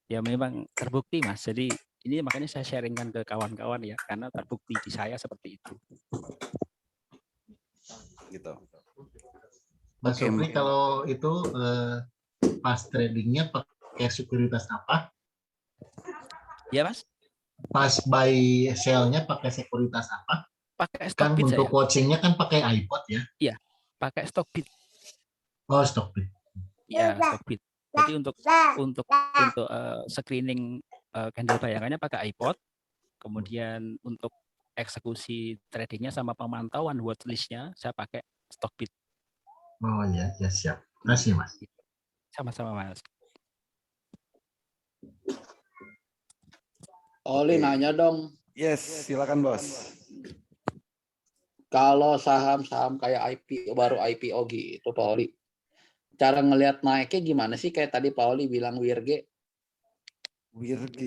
ya memang terbukti Mas. Jadi ini makanya saya sharingkan ke kawan-kawan ya, karena terbukti di saya seperti itu. Gitu. Mas Supri, kalau itu pas tradingnya pakai sekuritas apa? Ya Mas. Pas buy sell-nya pakai sekuritas apa? Pakai Kan Stockbit untuk saya. coaching-nya kan pakai iPod ya? Iya, pakai Stockbit. Oh, Stockbit. Iya, Stockbit. Jadi untuk screening candle bayangannya pakai iPod. Kemudian untuk eksekusi tradingnya sama pemantauan watchlist-nya saya pakai Stockbit. Oh ya, ya siap. Terima kasih Mas. Sama-sama Mas. Oli nanya dong. Yes, silakan Bos. Kalau saham-saham kayak IPO, baru IPO gitu Pak Oli, cara ngelihat naiknya gimana sih? Kayak tadi Pak Oli bilang WIRG. WIRG.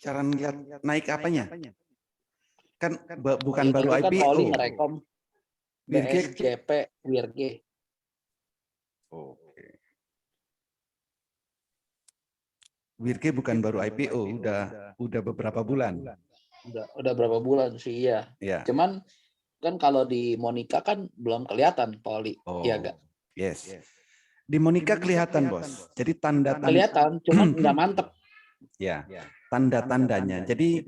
Cara ngeliat naik apanya? Kan bukan Ya, baru tadi kan IPO. Pak Oli ngerekom WIRG. BSJP WIRG. Oke. WIRG bukan baru IPO, udah beberapa bulan. Udah berapa bulan sih ya. Ya. Cuman kan kalau di Monica kan belum kelihatan Pak Oli. Iya enggak? Yes. Di Monica kelihatan Bos. Jadi tanda-tanda Kelihatan, cuman nggak mantep. Ya, tanda-tandanya. Jadi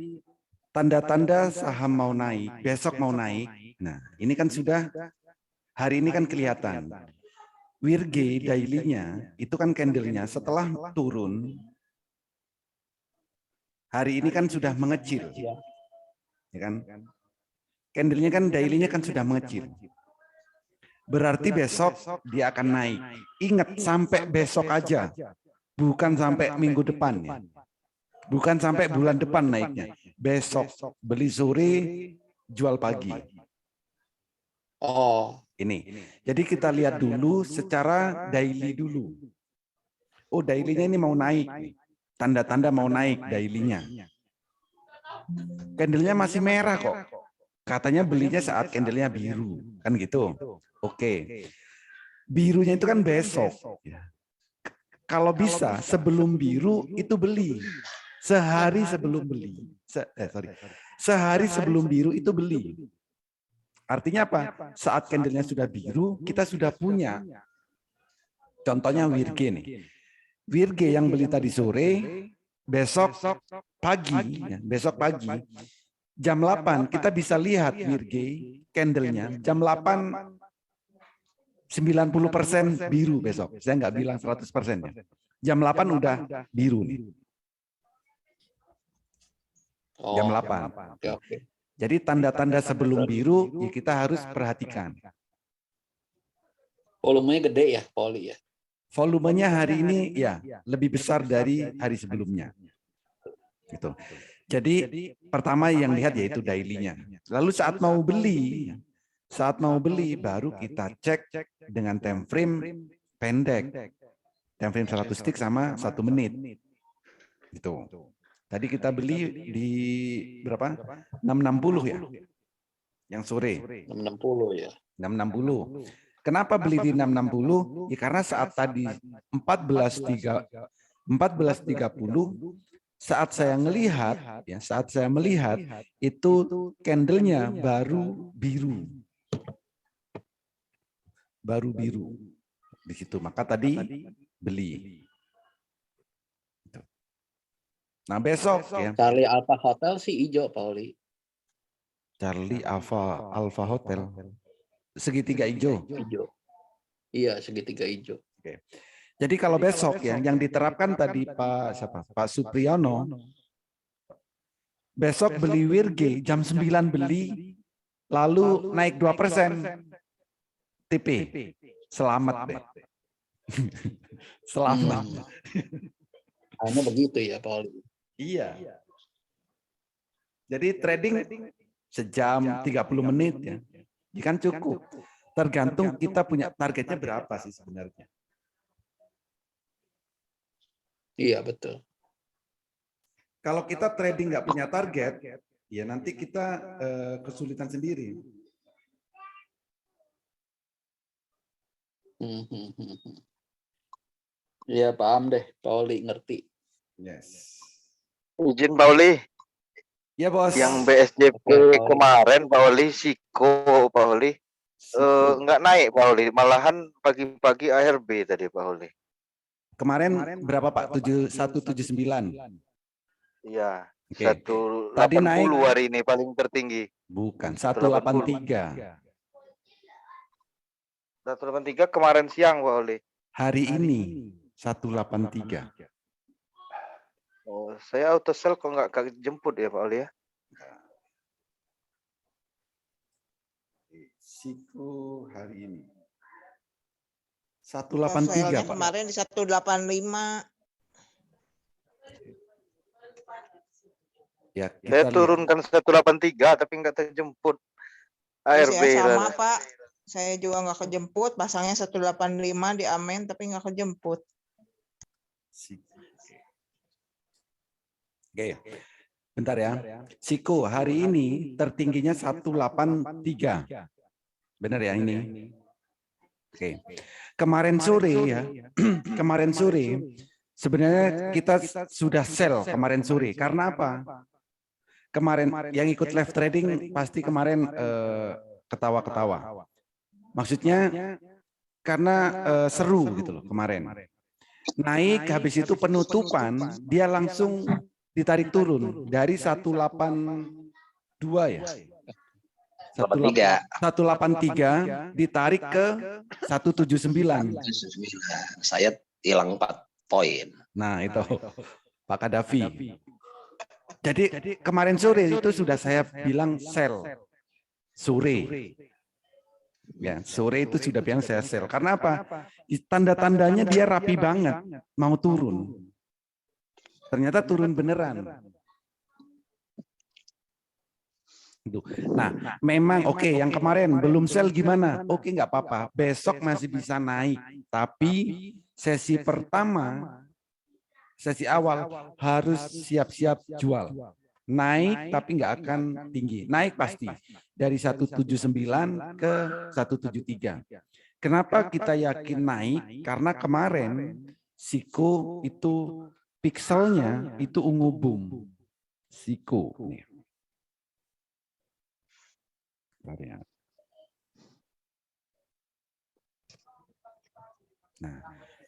tanda-tanda saham mau naik, besok mau naik. Nah, ini kan sudah hari ini kan kelihatan. WIRG daily-nya itu kan candle-nya setelah turun hari ini kan sudah mengecil. Ya kan? Candle-nya kan daily-nya kan sudah mengecil. Berarti besok dia akan naik. Ingat sampai besok aja. Bukan sampai minggu depan ya. Bukan sampai bulan depan naiknya. Besok beli sore, jual pagi. Oh. Ini. Jadi kita lihat dulu secara daily dulu. Oh, daily-nya ini mau naik. Tanda-tanda mau naik daily-nya. Candle-nya masih merah kok. Katanya belinya saat candle-nya biru. Kan gitu. Oke. Birunya itu kan besok. Kalau bisa sebelum biru itu beli. Sehari sebelum beli. Sehari sebelum biru itu beli. Artinya apa? Saat candle-nya sudah biru, kita sudah punya. Contohnya WIRG nih. WIRG yang beli tadi sore, besok pagi, besok pagi, jam 8 kita bisa lihat WIRG candle-nya, jam 8 90% biru besok. Saya nggak bilang 100% ya. Jam 8 udah biru nih. Jam 8. Oke. Jadi tanda-tanda sebelum biru ya kita harus perhatikan. Volumenya gede ya, Poli ya. Volumenya hari ini ya lebih besar dari hari sebelumnya. Gitu. Jadi pertama yang lihat yaitu daily-nya. Lalu saat mau beli baru kita cek dengan time frame pendek. Time frame 100 tick sama 1 menit. Gitu. Tadi kita beli di berapa? 660 ya. Yang sore. 660 ya. 660. Kenapa beli di 660? Ya karena saat tadi 14.30 saat saya melihat itu candle-nya baru biru. Di situ. Maka tadi beli. Nah, besok ya. Charlie Alpha Hotel sih hijau, Pauli. Charlie Alpha Hotel. Segitiga hijau. Iya, segitiga hijau. Oke. Jadi kalau besok ya yang diterapkan tadi Pak Supriyono, besok beli WIRG jam 9 beli, lalu naik 2%. TP. Selamat deh. Selamat. Hanya begitu ya, Pauli. Iya. Jadi trading sejam 30 menit ya. Kan cukup. Tergantung kita punya targetnya berapa sih sebenarnya. Iya, betul. Kalau kita trading nggak punya target, ya nanti kita kesulitan sendiri. Iya paham deh, Pak Oli ngerti. Yes. Izin Pak Oli, Ya bos. yang BSJP kemarin Pak Oli, Siko Pak Oli, nggak naik Pak Oli, malahan pagi-pagi ARB tadi Pak Oli. Kemarin berapa Pak? 7179. Iya, Oke. 180 Tadi naik hari ini paling tertinggi. bukan 183. 183 kemarin siang Pak Oli. Hari ini 183. Oh, saya auto sell kok nggak jemput ya Pak Oli ya? Siko hari ini Soalnya 183 Pak. kemarin di 185. Ya, Saya kita turunkan 183 tapi nggak terjemput. ARB. Ya sama Pak. Saya juga nggak kejemput. Pasangnya 185 di Amen tapi nggak kejemput. Oke. Bentar ya. Siko hari ini tertingginya 183. Benar ya ini? Oke. Kemarin sore ya. Kemarin sore sebenarnya kita sudah sell kemarin sore. Karena apa? Kemarin yang ikut live trading pasti kemarin ketawa-ketawa. Maksudnya karena seru gitu loh kemarin. Naik habis itu penutupan dia langsung ditarik turun dari 182 ya. 183 ditarik ke 179. Saya hilang 4 poin. Nah, itu Pak Kadafi. Jadi kemarin sore itu sudah saya bilang sell. Sore. Ya, sore itu sudah bilang saya sell. Karena apa? Tanda-tandanya dia rapi banget mau turun. Ternyata turun beneran. Nah, memang oke, yang kemarin belum sell gimana? Oke, nggak apa-apa. Besok masih bisa naik. Tapi sesi pertama, sesi awal harus siap-siap jual. Naik tapi nggak akan tinggi. Naik pasti dari 179 ke 173. Kenapa kita yakin naik? Karena kemarin Siko itu pixelnya itu ungu boom. Siko. Nah,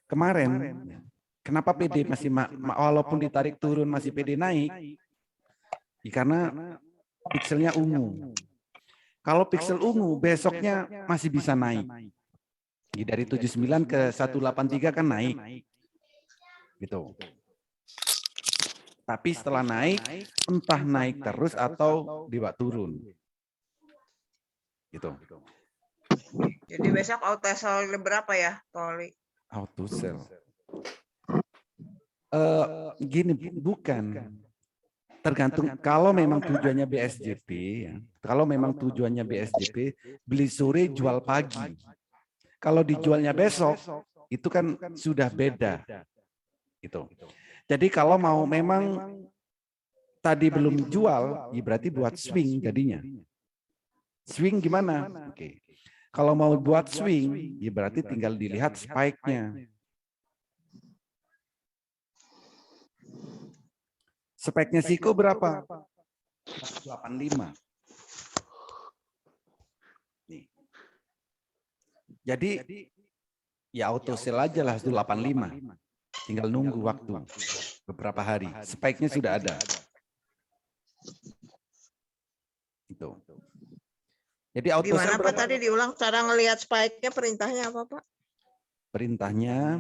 kemarin kenapa PD masih walaupun ditarik turun masih PD naik? Ya, karena pixelnya ungu. Kalau pixel ungu besoknya masih bisa naik. Dari 79 ke 183 kan naik. Gitu. Tapi setelah naik entah naik terus atau dibawa turun. Gitu. Jadi besok auto sell berapa ya, Poli? Auto sell. Gini, bukan. Tergantung kalau memang tujuannya BSJP, ya. Kalau memang tujuannya BSJP, beli sore jual pagi. Kalau dijualnya besok, itu kan sudah beda. Gitu. Jadi kalau mau memang tadi belum jual, ya berarti buat swing jadinya. Swing gimana? Oke. Kalau mau buat swing, ya berarti tinggal dilihat spike-nya. Spike-nya Siko berapa? 185. Nih. Jadi ya auto sell aja lah 185. Tinggal nunggu waktu beberapa hari. Spike-nya sudah ada. Itu. Jadi auto Gimana sell Pak tadi diulang cara ngelihat spike-nya, perintahnya apa Pak? Perintahnya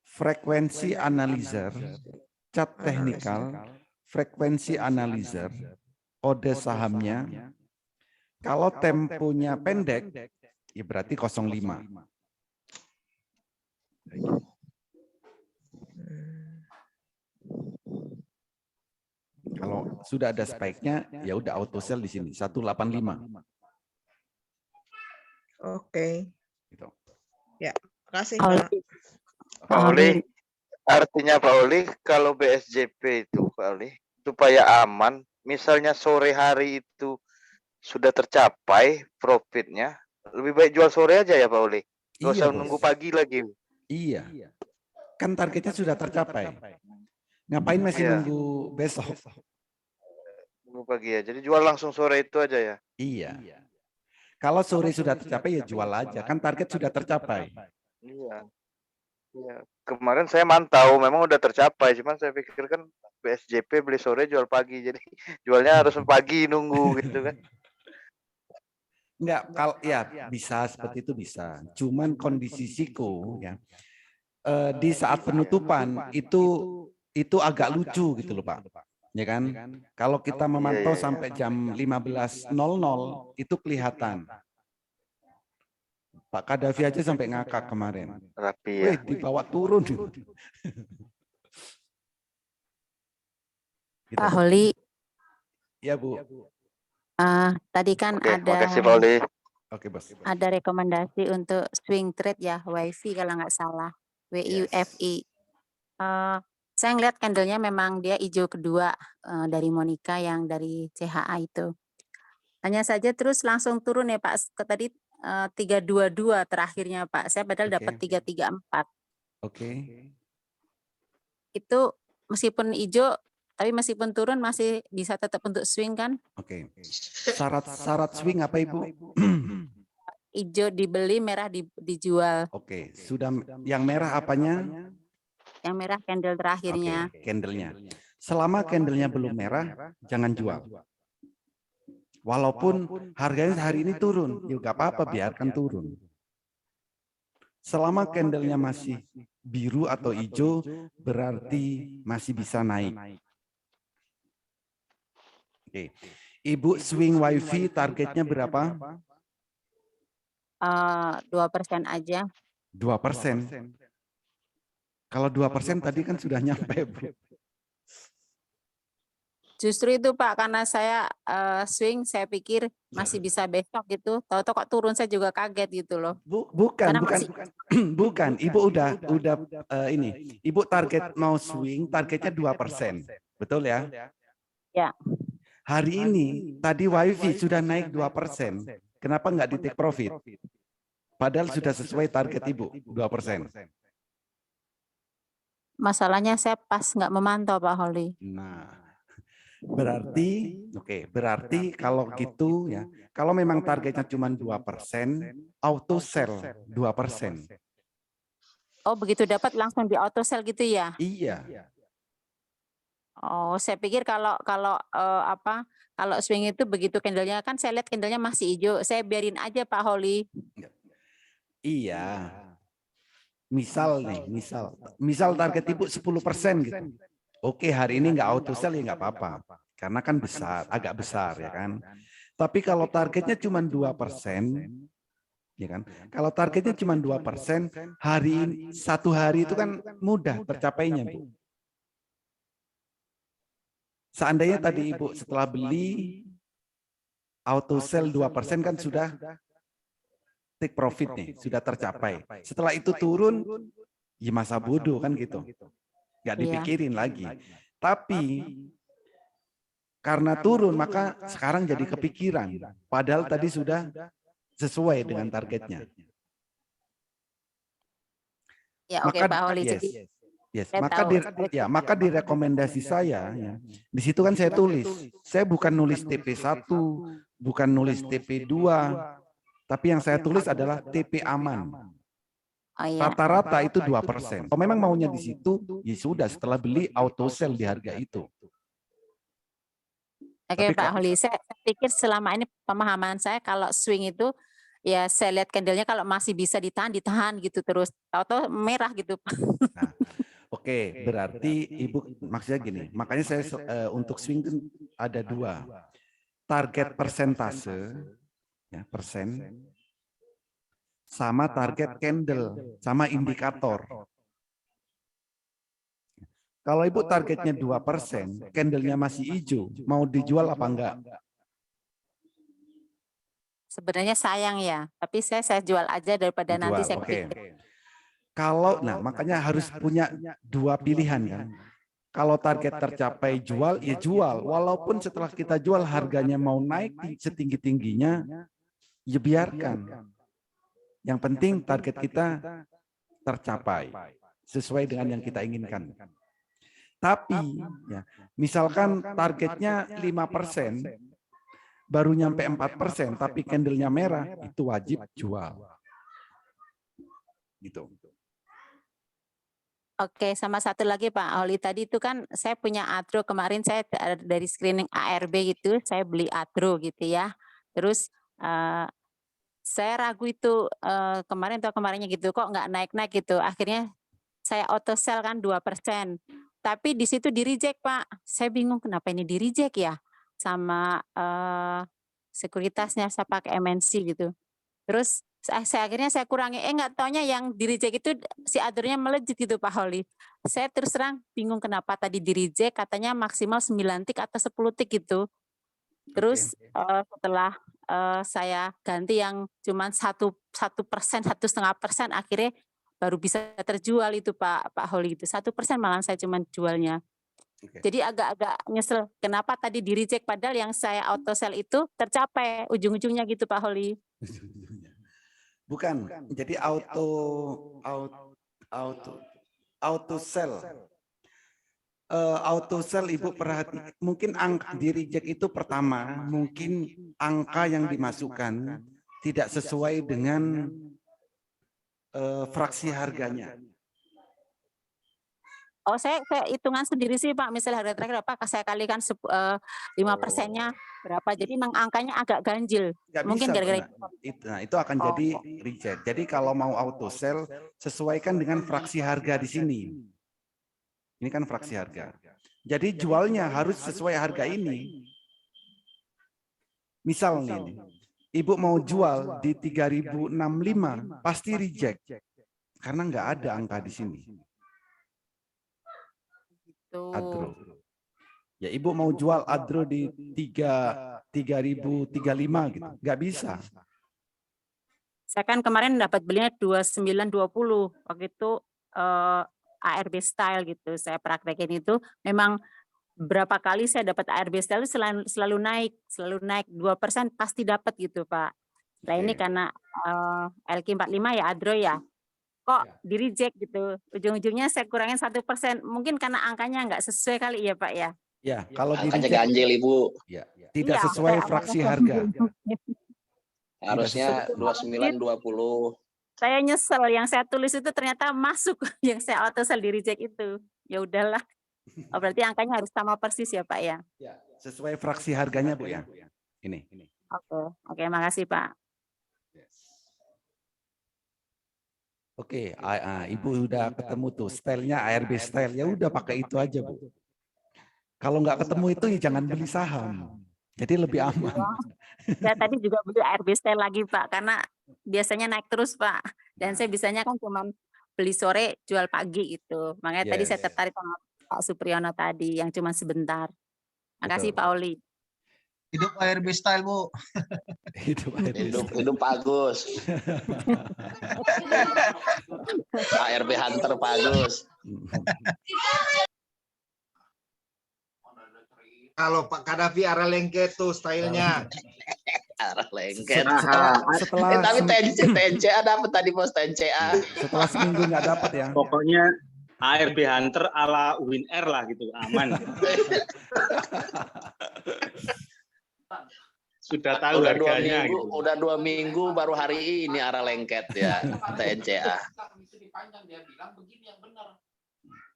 frekuensi analyzer, chart technical, frekuensi analyzer, kode sahamnya. Kalau temponya pendek, ya berarti 05. Kalau sudah ada spike-nya, ya udah auto sell di sini 185. Oke. Gitu. Ya, makasih Pak. Pak Oli, artinya Pak Oli, kalau BSJP itu Pak Oli, supaya aman, misalnya sore hari itu sudah tercapai profitnya, lebih baik jual sore aja ya Pak Oli? Gak usah nunggu pagi lagi. Iya. Kan targetnya sudah tercapai. Ngapain masih nunggu besok? Nunggu pagi ya. Jadi jual langsung sore itu aja ya. Iya. Kalau sore sudah tercapai ya jual aja. Kan target sudah tercapai. Iya. Iya. Kemarin saya mantau memang udah tercapai. Cuman saya pikir kan BSJP beli sore jual pagi. Jadi jualnya harus pagi nunggu gitu kan. Enggak, kalau ya bisa seperti itu bisa. Cuman kondisi Siko ya di saat penutupan itu agak lucu gitu loh Pak. Ya kan? Kalau kita memantau sampai jam 15.00 itu kelihatan. Pak Kadafi aja sampai ngakak kemarin. Rapi ya. Wih, dibawa turun. Gitu. Pak Holi. Ya Bu. Tadi kan Oke, ada makasih Pak Oli. Oke, Bos. ada rekomendasi untuk swing trade ya, WIFI kalau nggak salah, WIFI. Saya ngeliat candlenya memang dia hijau kedua dari Monica yang dari CHA itu. Hanya saja terus langsung turun ya Pak, ke tadi 322 terakhirnya Pak. Saya padahal dapat 334. Oke. Itu meskipun hijau, tapi meskipun turun masih bisa tetap untuk swing kan? Oke. Syarat swing apa Ibu? Hijau dibeli, merah dijual. Oke, sudah yang merah apanya? Yang merah candle terakhirnya. Candlenya. Selama candlenya belum merah, jangan jual. Walaupun harganya hari ini turun, ya nggak apa-apa, biarkan turun. Selama candlenya masih biru atau hijau, berarti masih bisa naik. Oke, Ibu swing WIFI targetnya berapa? 2% aja. 2%. Kalau 2% tadi kan sudah nyampe, Bu. Justru itu Pak, karena saya swing, saya pikir masih bisa besok gitu. Tahu-tahu kok turun, saya juga kaget gitu loh. Bukan. Bukan. Ibu udah ini. Ibu target mau swing, targetnya 2%. Betul ya? Ya. Hari ini tadi WIFI sudah naik 2%. Kenapa nggak di take profit? Padahal sudah sesuai target Ibu, 2%. Masalahnya saya pas nggak memantau Pak Holi. Nah, berarti kalau gitu ya, kalau memang targetnya cuma 2%, auto sell 2%. Oh, begitu dapat langsung di auto sell gitu ya? Iya. Oh, saya pikir kalau swing itu begitu candlenya, kan saya lihat candlenya masih hijau, saya biarin aja Pak Holi. Iya. Misal target Ibu 10% gitu. Oke, hari ini nggak auto sell ya nggak apa-apa. Karena kan agak besar ya kan. Tapi kalau targetnya cuma 2%, ya kan? Kalau targetnya cuma 2%, satu hari itu kan mudah tercapainya, Bu. Seandainya tadi Ibu setelah beli auto sell 2% kan sudah take profit nih, sudah tercapai. Setelah itu turun, ya masa bodoh kan gitu. Nggak dipikirin lagi. Tapi karena turun maka sekarang jadi kepikiran. Padahal tadi sudah sesuai dengan targetnya. Ya oke Pak Holi. Maka di rekomendasi saya ya, di situ kan saya tulis, saya bukan nulis TP1, bukan nulis TP2, tapi yang saya tulis adalah TP aman. Rata-rata itu 2%. Kalau memang maunya di situ, ya sudah setelah beli auto sell di harga itu. Oke Pak Holi, saya pikir selama ini pemahaman saya kalau swing itu ya saya lihat candlenya kalau masih bisa ditahan gitu terus. Tahu-tahu merah gitu. Nah, oke, berarti Ibu maksudnya gini, makanya saya untuk swing ada 2. Target persentase, ya, persen, sama target candle, sama indikator. Kalau Ibu targetnya 2%, candlenya masih hijau, mau dijual apa enggak? Sebenarnya sayang ya, tapi saya jual aja daripada nanti saya kepikir. Makanya harus punya 2 pilihan kan. Kalau target tercapai jual, ya jual. Walaupun setelah kita jual harganya mau naik setinggi-tingginya, ya biarkan. Yang penting target kita tercapai sesuai dengan yang kita inginkan. Tapi ya, misalkan targetnya 5%, baru nyampe 4%, tapi candlenya merah, itu wajib jual. Gitu. Oke, sama satu lagi Pak Oli, tadi itu kan saya punya Adro kemarin, saya dari screening ARB gitu, saya beli Adro gitu ya. Terus saya ragu itu kemarin atau kemarinnya gitu, kok nggak naik-naik gitu. Akhirnya saya auto sell kan 2%. Tapi di situ di reject Pak. Saya bingung kenapa ini di reject ya sama sekuritasnya, saya pakai MNC gitu. Terus akhirnya saya kurangi, nggak taunya yang di reject itu si adornya melejit gitu Pak Holly. Saya terus terang bingung kenapa tadi di reject, katanya maksimal 9 tick atau 10 tick gitu. Terus setelah saya ganti yang cuma 1%, 1,5%, akhirnya baru bisa terjual itu Pak Holly itu 1% malah saya cuma jualnya. Jadi agak-agak nyesel kenapa tadi di reject padahal yang saya auto sell itu tercapai ujung-ujungnya gitu Pak Holly. Bukan, jadi auto sell. Auto sell Ibu perhati, mungkin angka di reject itu pertama, mungkin angka yang dimasukkan tidak sesuai dengan fraksi harganya. Oh, saya hitungan sendiri sih Pak, misalnya harga terakhir berapa, saya kalikan 5%-nya berapa, jadi memang angkanya agak ganjil. Nggak Mungkin bisa, gara-gara nah, itu akan jadi reject. Jadi kalau mau auto sell, sesuaikan dengan fraksi harga di sini. Ini kan fraksi harga. Jadi jualnya harus sesuai harga ini. Misal nih, Ibu mau jual di 3.065, pasti reject. Karena nggak ada angka di sini. Adro. Ya Ibu mau jual Adro di 3.035 gitu. Nggak bisa. saya kan kemarin dapat belinya 2920 waktu itu ARB style gitu. Saya praktekin itu memang berapa kali saya dapat ARB style itu selalu naik 2% pasti dapat gitu Pak. Nah ini karena LQ45 ya Adro ya, kok di reject gitu. Ujung-ujungnya saya kurangin 1%. Mungkin karena angkanya nggak sesuai kali ya Pak ya. Ya kalau di Angkanya reject ganjil Ibu. ya, tidak sesuai fraksi harga. Harusnya 2920. Saya nyesel yang saya tulis itu ternyata masuk yang saya auto sell di reject itu. Ya udahlah. Oh, berarti angkanya harus sama persis ya Pak ya. Sesuai fraksi harganya Bu ya. Ini. Oke, makasih Pak. Oke, Ibu udah ketemu tuh stylenya ARB style, ya udah pakai itu aja Bu. Kalau nggak ketemu itu ya jangan beli saham. Jadi lebih aman. Saya tadi juga beli ARB style lagi Pak, karena biasanya naik terus Pak. Dan saya bisanya kan cuma beli sore, jual pagi gitu. Makanya tadi saya tertarik sama Pak Supriyono tadi, yang cuma sebentar. Makasih Pak Oli. Hidup ARB style Bu. Hidup Pak Agus. ARB Hunter Pak Agus. Kalau Pak Kadafi arah lengket tuh stylenya. Arah lengket. Setelah tapi TNCA dapat tadi Bos TNCA. Setelah seminggu nggak dapat ya. Pokoknya ARB Hunter ala Win Air lah gitu, aman. Sudah tahu udah harganya. Udah 2 minggu baru hari ini arah lengket ya TNCA. Dia bilang begini yang benar.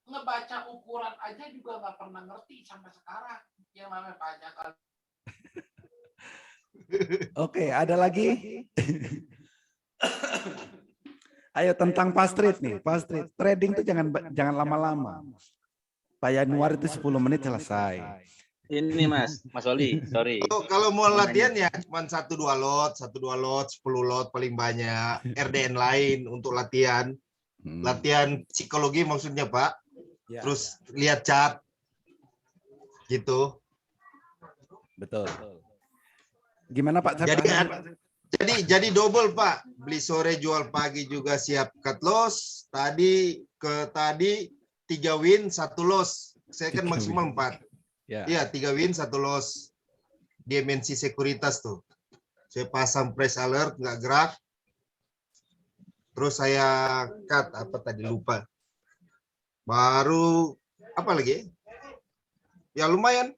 Ngebaca ukuran aja juga nggak pernah ngerti sampai sekarang. Yang namanya pajak. Oke, ada lagi? Ayo tentang fast trade nih, fast trade. Trading itu jangan lama-lama. Pak Yanuar itu 10 menit selesai. Ini Mas Oli, sorry. Kalau mau latihan ya cuma 1-2 lot, 10 lot paling banyak. RDN lain untuk latihan. Latihan psikologi maksudnya Pak. Terus lihat chart. Gitu. Betul. Gimana Pak? Jadi double Pak. Beli sore jual pagi juga siap cut loss. Tadi 3 win 1 loss. Saya kan maksimal 4. Iya, 3 win 1 loss. Dimensi sekuritas tuh. Saya pasang price alert nggak gerak. terus saya cut apa tadi lupa. Baru apa lagi? Ya lumayan.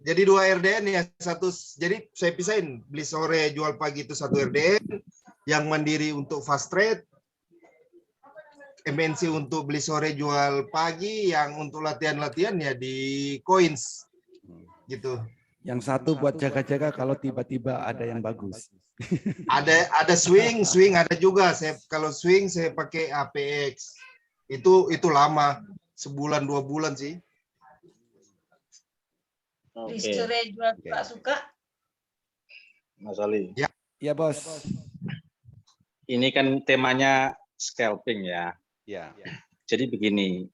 Jadi 2 RDN ya, satu. Jadi saya pisahin, beli sore jual pagi itu 1 RDN, yang mandiri untuk fast trade, MNC untuk beli sore jual pagi, yang untuk latihan-latihan ya di coins gitu. Yang satu buat jaga-jaga kalau tiba-tiba ada yang bagus. Ada swing ada juga. Kalau swing saya pakai APX. Itu lama, sebulan 2 bulan sih. Beli sore jual Pak Suka. Mas Ali. Ya. Ya, Bos. Ini kan temanya scalping ya. Ya. Jadi begini,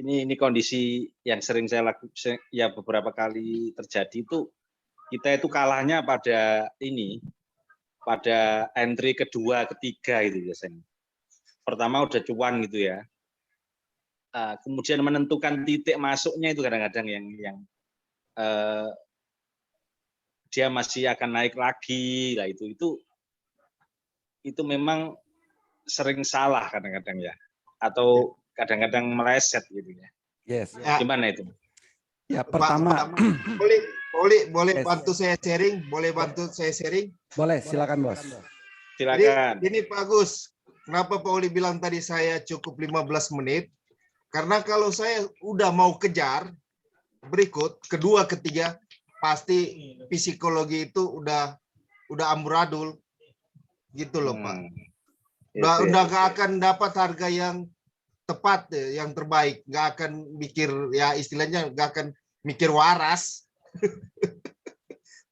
ini kondisi yang sering saya lakukan ya beberapa kali terjadi itu, kita itu kalahnya pada entry kedua, ketiga itu biasanya. Pertama udah cuan gitu ya. Kemudian menentukan titik masuknya itu kadang-kadang yang dia masih akan naik lagi lah, itu memang sering salah kadang-kadang ya, atau kadang-kadang meleset gitu ya. Yes. Gimana itu? Ya, pertama. Boleh bantu saya sharing? Boleh bantu saya sharing? Boleh, silakan Bos. Silakan. Ini Pak Agus, kenapa Pak Oli bilang tadi saya cukup 15 menit? Karena kalau saya udah mau kejar berikut, kedua, ketiga, pasti psikologi itu udah amburadul gitu loh Pak. Udah nggak akan dapat harga yang tepat, yang terbaik. Nggak akan mikir, ya istilahnya nggak akan mikir waras.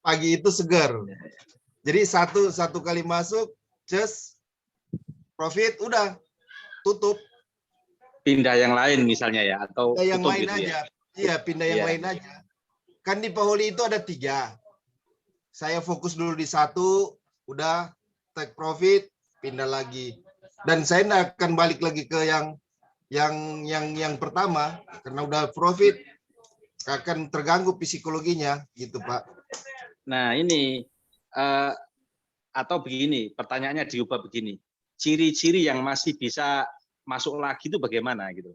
Pagi itu segar. Jadi satu kali masuk, just profit, udah tutup. Pindah yang lain misalnya ya, atau yang lain gitu aja. Ya? Iya, pindah yang lain aja. Kan di Paholi itu ada 3. Saya fokus dulu di 1, udah take profit, pindah lagi. Dan saya nggak akan balik lagi ke yang pertama, karena udah profit, akan terganggu psikologinya gitu Pak. Nah ini atau begini, pertanyaannya diubah begini, ciri-ciri yang masih bisa masuk lagi itu bagaimana gitu?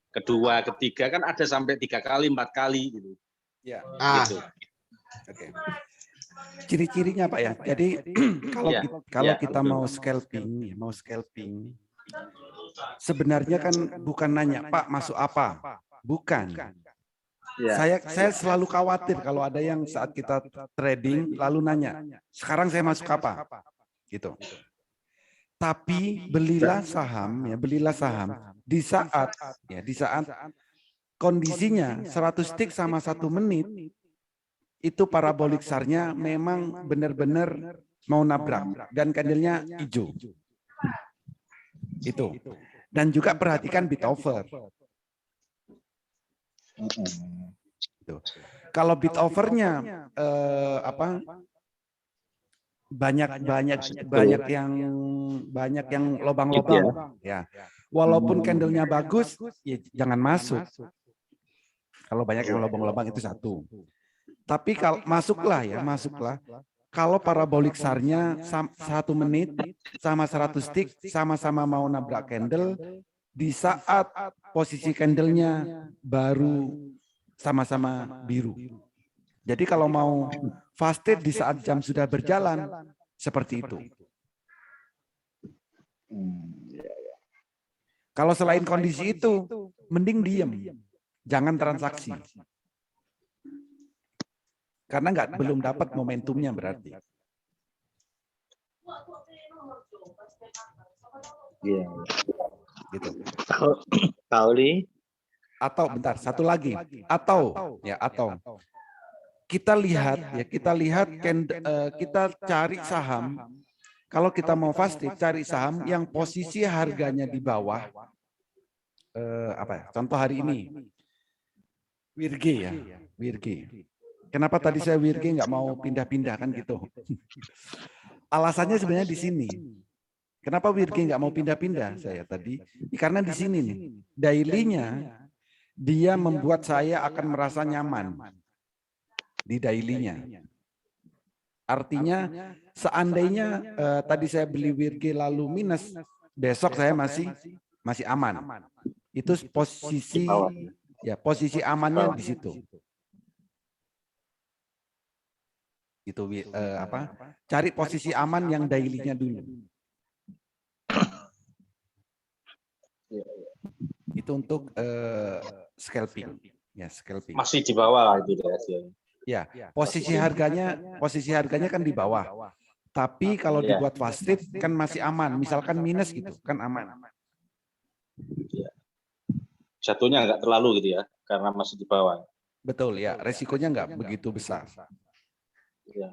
Kedua, ketiga, kan ada sampai 3 kali, 4 kali gitu. Ya. Gitu. Oke. Ciri-cirinya Pak ya. Jadi kalau kita mau scalping, sebenarnya kan bukan nanya Pak masuk apa, bukan. Ya. Saya selalu khawatir kalau ada yang saat kita trading lalu nanya, sekarang saya masuk apa, gitu. Tapi belilah saham di saat kondisinya 100 tick sama 1 menit itu parabolik SAR-nya memang benar-benar mau nabrak dan candlenya hijau. Itu. Dan juga perhatikan bid offer. Kalau bid offernya banyak yang lobang-lobang ya. Walaupun candlenya bagus, ya jangan masuk. Kalau banyak yang lobang-lobang itu satu. Tapi kalau masuklah. Kalau parabolik SAR-nya 1 menit sama 100 tick sama-sama mau nabrak candle, di saat posisi candlenya baru sama-sama biru. Jadi kalau mau fast trade di saat jam sudah berjalan, seperti itu. Kalau selain kondisi itu, mending diem, jangan transaksi. Karena belum dapat momentumnya berarti. Iya. Gitu. Pauli. Atau bentar, satu lagi. Atau kita lihat kita cari saham. Kalau kita mau fast trade, cari saham yang posisi harganya di bawah. Contoh hari ini, Wirge ya, Wirge. Kenapa tadi saya Wirge nggak mau pindah-pindah kan gitu? Alasannya sebenarnya di sini. Kenapa Wirge nggak mau pindah-pindah saya tadi? Karena di sini nih, daily-nya dia membuat saya akan merasa nyaman di daily-nya. Artinya seandainya tadi saya beli WIRG lalu minus, besok saya masih aman. Itu posisi posisi amannya di situ. Itu cari posisi aman yang daily-nya dulu. Itu untuk scalping. Ya, scalping. Masih di bawah lah itu ya. Posisi harganya kan di bawah. Tapi kalau dibuat fast trade kan masih aman. Misalkan minus gitu kan aman. Jatuhnya nggak terlalu gitu ya, karena masih di bawah. Betul ya, resikonya nggak begitu besar. Ya.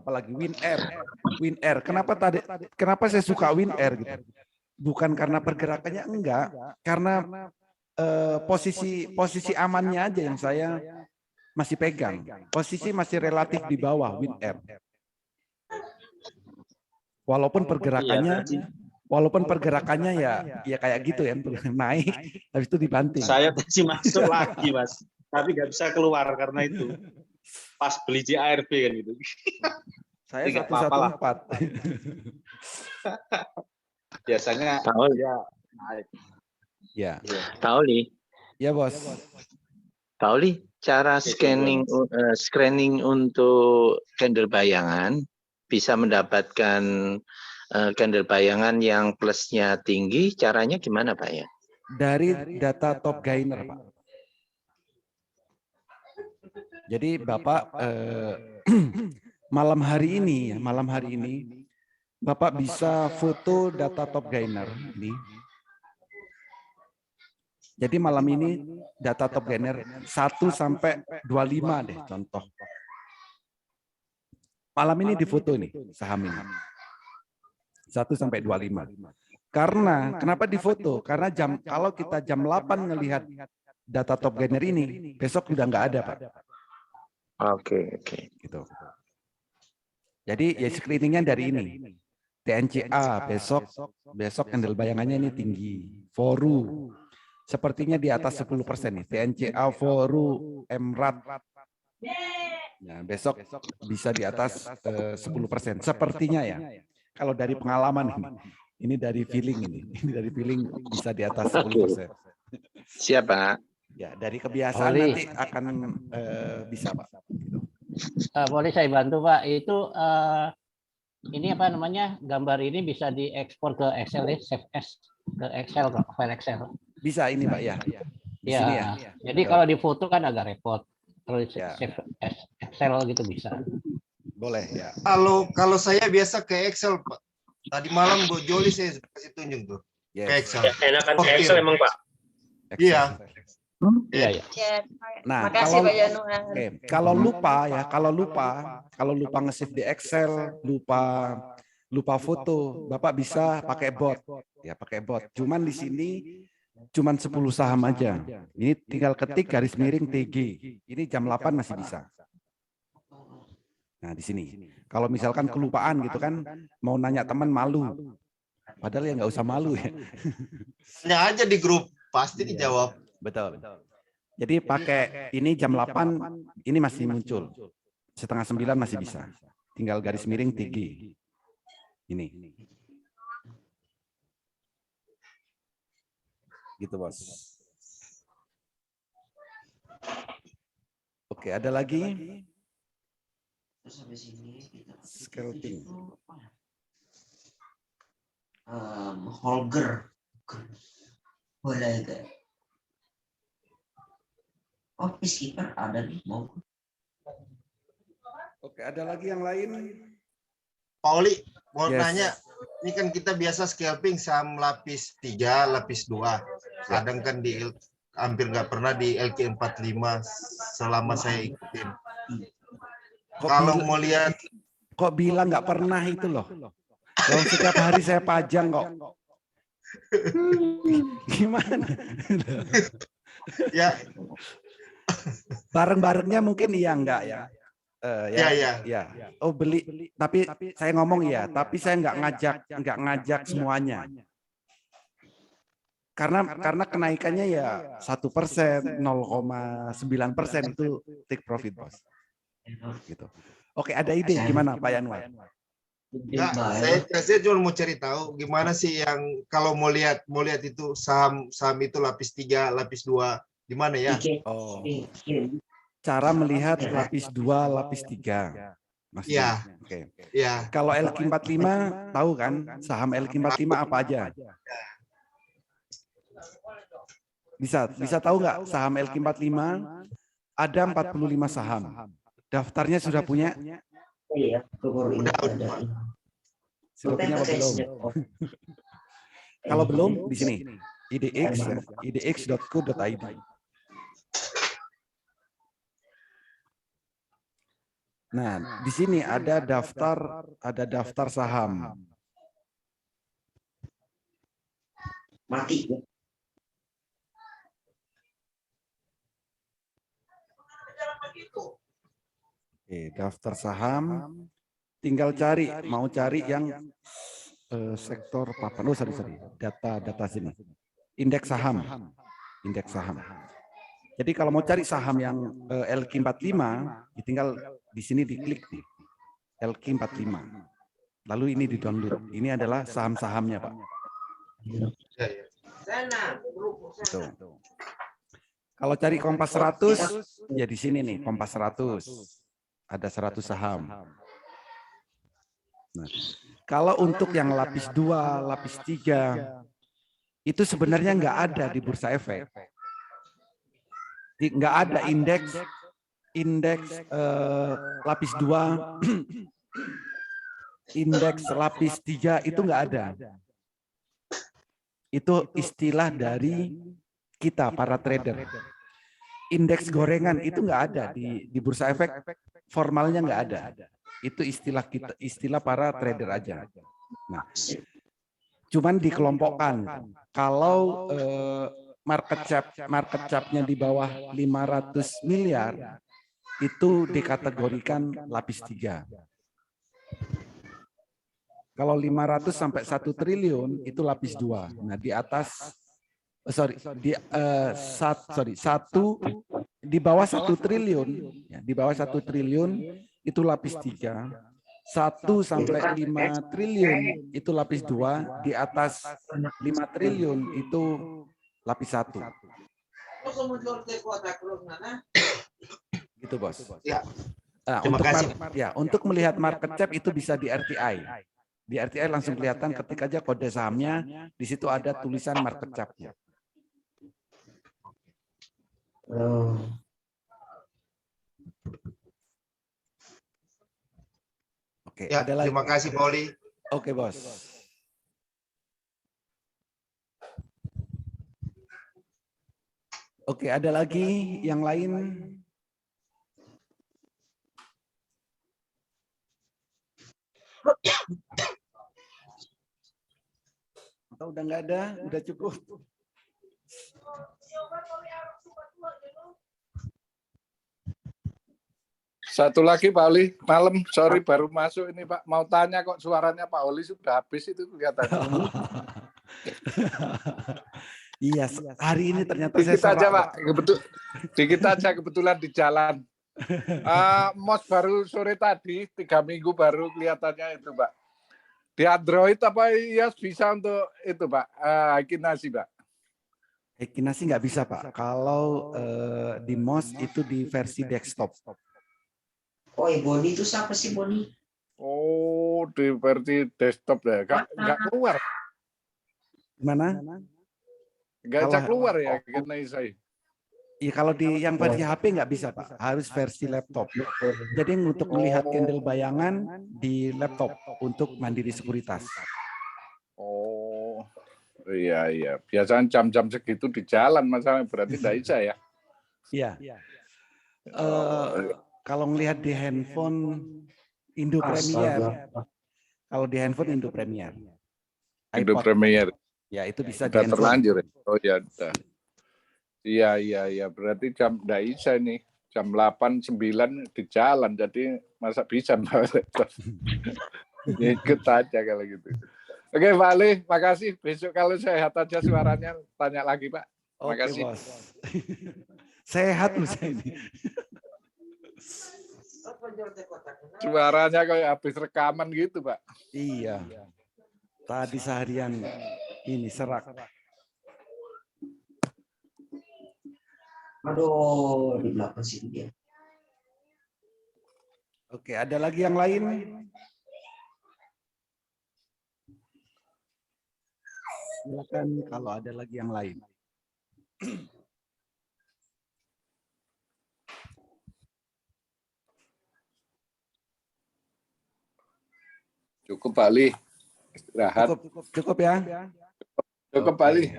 Apalagi WinR. Kenapa saya suka WinR gitu? Bukan karena pergerakannya, enggak, karena posisi amannya aja yang saya masih pegang. Posisi masih relatif di bawah WinR. Walaupun pergerakannya ya kayak gitu ya, naik habis itu dibanting. Saya tadi masuk lagi, Mas. Tapi nggak bisa keluar karena itu. Pas beli di ARB kan gitu. Saya 114. Biasanya ya naik. Ya. Pak Oli. Ya, Bos. Pak Oli, cara screening untuk candle bayangan bisa mendapatkan candle bayangan yang plusnya tinggi, caranya gimana Pak ya? Dari data top gainer, Pak. Jadi Bapak malam hari ini Bapak bisa foto data top gainer ini. Jadi malam ini data top gainer 1 sampai 25 deh contoh. Malam ini difoto nih saham ini. 1 sampai 25. Karena kenapa difoto? Karena kalau kita jam 8 ngelihat data top gainer ini, besok udah nggak ada, Pak. Oke. Gitu. Jadi ya screeningnya dari ini. TNCA besok candle bayangannya ini tinggi. Foru sepertinya di atas 10% nih. TNCA, Foru, MRAT. Nah, besok bisa di atas 10%. Sepertinya ya. Kalau dari pengalaman ini dari feeling ini dari feeling bisa di atas 10%. Siapa? Ya, dari kebiasaan nanti akan bisa, Pak. Boleh saya bantu, Pak? Itu ini apa namanya? Gambar ini bisa diekspor ke Excel ya, save as ke Excel kok, file Excel. Bisa ini, Pak ya. Di sini ya. Jadi kalau difoto kan agak repot. Terus save as Excel gitu bisa. Boleh ya. Kalau saya biasa ke Excel, Pak. Tadi malam Bu Joli saya kasih tunjuk tuh. Ke Excel. Enakan ke Excel emang, Pak. Iya. Iya. Nah, Makasih Pak Januar. kalau lupa nge-save di Excel, lupa foto, Bapak bisa pakai bot. Ya, pakai bot. Cuman di sini cuman 10 saham aja. Ini tinggal ketik garis miring TG. Ini jam 8 masih bisa. Nah, di sini. Kalau misalkan kelupaan gitu kan, mau nanya teman malu. Padahal ya nggak usah malu ya. Tanya aja di grup, pasti dijawab. Betul. Jadi pakai ini jam 8, ini masih muncul. 8:30 masih bisa. Tinggal garis miring TG. Ini. Gitu, Bos. Oke, ada lagi? Terus habis ini kita scalping. Holger. Boleh gak? Oh, peacekeeper ada nih mau. Oke, ada lagi yang lain? Pauli, mau nanya, ini kan kita biasa scalping saham lapis 3, lapis 2. Kadang kan hampir nggak pernah di LQ45 selama saya ikutin. Kalau mau lihat, kok bilang nggak pernah itu loh. Kalau setiap hari saya pajang kok. Gimana? Ya. Bareng-barengnya mungkin iya enggak ya. Ya. Oh beli, tapi saya ngomong ya, tapi saya nggak ngajak semuanya. Karena kenaikannya ya 1%, 0,9% itu take profit, Bos. Gitu. Oke, ada ide gimana Pak Yanwar? Enggak, saya cuma mau cari tahu gimana sih yang kalau mau lihat itu saham itu lapis 3, lapis 2, gimana ya? Oh. Cara melihat lapis 2, lapis 3. Maksudnya. Iya. Oke. Iya. Kalau LQ45 tahu kan saham LQ45 apa aja? Bisa tahu nggak saham LQ45 ada 45 saham. Daftarnya sudah punya? Iya, Sudah punya apa belum? Kalau belum di sini idx.co.id. Nah, di sini ada daftar saham. Mati. Oke, daftar saham. Tinggal cari, mau cari yang sektor papan. Oh, sorry. Data sini. Indeks saham. Jadi kalau mau cari saham yang LQ45, tinggal di sini diklik nih. LQ45. Lalu ini di-download. Ini adalah saham-sahamnya, Pak. Tuh. Kalau cari Kompas 100, ya di sini nih, Kompas 100. Ada 100 saham. Nah, kalau untuk yang lapis 2, lapis 3, itu sebenarnya nggak ada di Bursa Efek. Nggak ada indeks lapis 2, indeks lapis 3 itu nggak ada. Itu istilah dari kita para trader. Indeks gorengan itu nggak ada di Bursa Efek, formalnya nggak ada. Itu istilah para trader aja. Nah, cuman dikelompokkan. Kalau market cap-nya di bawah 500 miliar itu dikategorikan lapis 3. Kalau 500 sampai 1 triliun itu lapis 2. Nah, di atas di bawah 1 triliun, ya, di bawah 1 triliun itu lapis 3. 1 sampai 5 triliun itu lapis 2, di atas 5 triliun itu lapis 1. Gitu, Bos. Ya. Nah, untuk melihat market cap itu bisa di RTI. Di RTI langsung kelihatan ketik aja kode sahamnya, di situ ada tulisan market cap-nya. Oke, ya, ada lagi. Terima kasih, Pak Oli. Oke, Bos. Oke, ada lagi yang lain? Atau udah nggak ada? Udah cukup? Satu lagi Pak Oli, malam, sorry baru masuk ini Pak, mau tanya kok suaranya Pak Oli sudah habis itu kelihatannya. Iya, hari ini ternyata dikit saya aja Pak, dikit aja kebetulan di jalan. Mos baru sore tadi, 3 minggu baru kelihatannya itu Pak. Di Android apa iOS bisa untuk itu Pak, Hekinasi Pak? Hekinasi nggak bisa Pak, kalau di MOS itu di versi desktop. Oh, Boni itu siapa sih Boni? Oh, di versi desktop ya, nggak keluar. Gimana? Nggak bisa keluar ya, Hekinasi. Iya, kalau di yang versi HP nggak bisa Pak, harus versi laptop. Jadi untuk melihat candle bayangan di laptop untuk mandiri sekuritas. Oh, iya. Biasanya jam-jam segitu di jalan, masalahnya berarti tidak bisa ya? Iya. Kalau melihat di handphone Indo Premier, kalau di handphone Indo Premier, Indo Premier. Ya itu bisa di handphone. Terlanjur. Oh ya, udah. Iya. Berarti jam tidak bisa nih. Jam 8, 9 di jalan. Jadi masa bisa Mbak? Ikut aja kalau gitu. Oke Pak Ali, makasih. Besok kalau sehat aja suaranya, tanya lagi Pak. Makasih. Bos. Sehat loh saya ini. Suaranya kayak habis rekaman gitu, Pak. Iya. Tadi seharian ini serak. Aduh, di belakang sini dia. Oke, ada lagi yang lain? Silakan kalau ada lagi yang lain. Cukup, Pak Ali. Istirahat. Cukup ya. Cukup, Pak Ali.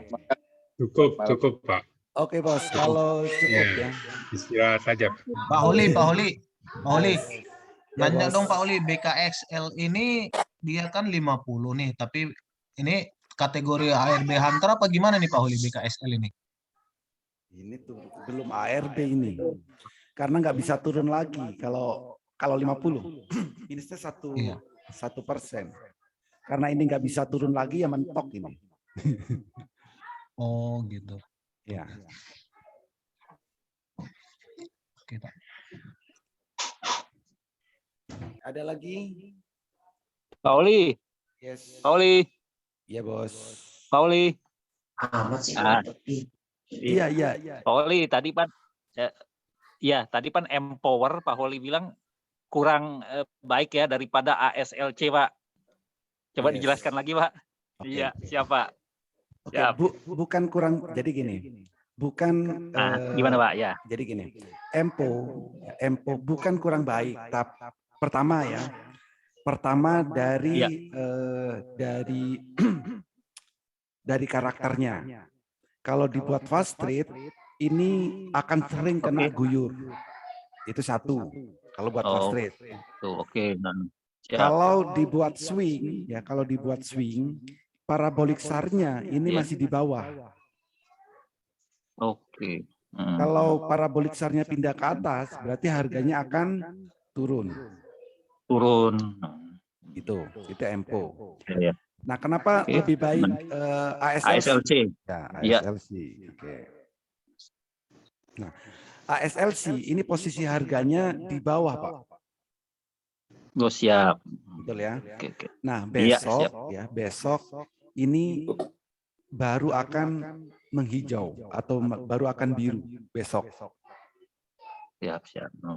Cukup, Pak. Oke, Bos. Kalau cukup ya. Istirahat saja. Pak Holi. Nanya Bos. dong Pak Holi, BKXL ini dia kan 50 nih, tapi ini kategori ARB Hunter apa gimana nih Pak Holi BKXL ini? Ini tuh belum ARB ini. Karena nggak bisa turun lagi kalau 50. Minusnya 1%. Karena ini nggak bisa turun lagi ya mentok ini. Oh gitu. Ya. Oke, Pak. Ada lagi? Pauli. Yes. Pauli. Iya, Bos. Pauli. Amat sih. Iya. Pauli tadi Pak tadi Pak Empower Pak Holi bilang kurang baik ya daripada ASLC, Pak. Coba dijelaskan lagi, Pak. Oke. Iya, siapa? Oke, bukan kurang. Jadi gini, bukan. Gimana, Pak? Ya. Jadi gini, Empo bukan kurang baik. Pertama dari dari karakternya. Kalau dibuat fast trade, ini akan sering kena guyur. Itu satu. Kalau buat fast trade. Oke. Kalau dibuat swing, parabolik SAR-nya ini masih di bawah. Oke. Kalau parabolik SAR-nya pindah ke atas, berarti harganya akan turun. Itu Empo. Ya. Nah, kenapa lebih baik ASLC? Ya, ASLC. Oke. Nah, ASLC ini posisi harganya di bawah, Pak. Oh, siap. Betul ya. Oke. Nah, Iya, besok ini baru akan menghijau atau baru akan biru besok. Siap.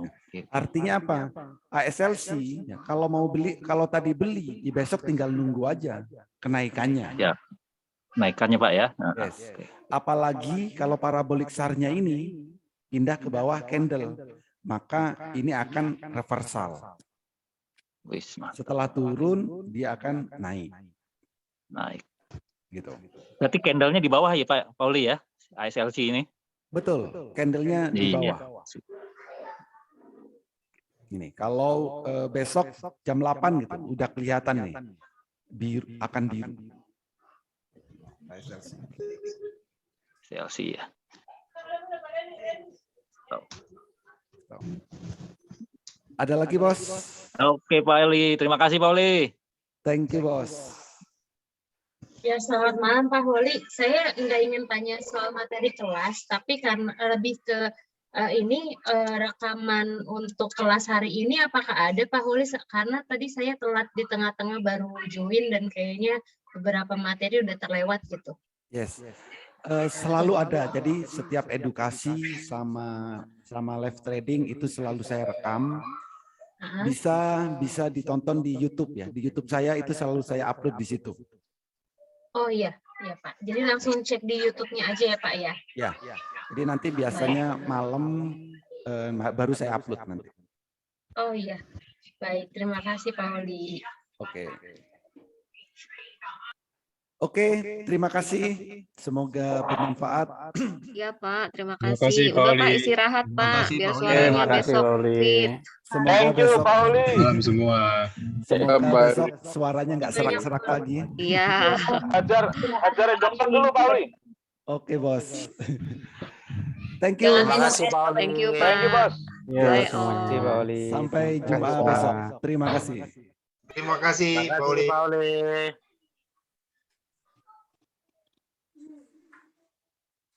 Oke. Artinya apa? ASLC ya, kalau tadi beli, ya besok tinggal nunggu aja kenaikannya. Ya. Kenaikannya, Pak ya. Yes. Apalagi kalau parabolik SAR-nya ini pindah ke bawah candle, maka ini akan reversal. Setelah turun dia akan naik. Gitu. Berarti candle-nya di bawah ya Pak Pauli ya, ASLC ini? Betul, candle-nya di bawah. Ini kalau besok jam 8 gitu, udah kelihatan nih, akan biru. ASLC ya. Ada lagi, Bos? Oke, Pak Oli. Terima kasih, Pak Oli. Thank you, Bos. Ya, selamat malam Pak Holi. Saya nggak ingin tanya soal materi kelas, tapi karena lebih ke rekaman untuk kelas hari ini apakah ada Pak Holi? Karena tadi saya telat di tengah-tengah baru join dan kayaknya beberapa materi udah terlewat gitu. Yes. Selalu ada. Jadi setiap edukasi sama live trading itu selalu saya rekam. Bisa ditonton di YouTube ya. Di YouTube saya itu selalu saya upload di situ. Oh iya Pak. Jadi langsung cek di YouTube-nya aja ya Pak ya. Ya. Jadi nanti biasanya malam baru saya upload nanti. Oh iya. Baik, terima kasih Pak Holi. Oke, terima kasih. Semoga bermanfaat. Iya Pak, terima kasih. Udah Pak istirahat Pak, biar suaranya besok fit. Semoga besok Salam semua. Semoga besok suaranya nggak serak-serak lagi. Iya. Ajar dokter dulu Pak Oli. Oke, Bos. Thank you. Terima kasih Pak. Thank you Pak. Thank you, Bos. Sampai jumpa besok. Terima kasih. Terima kasih, Pak Oli.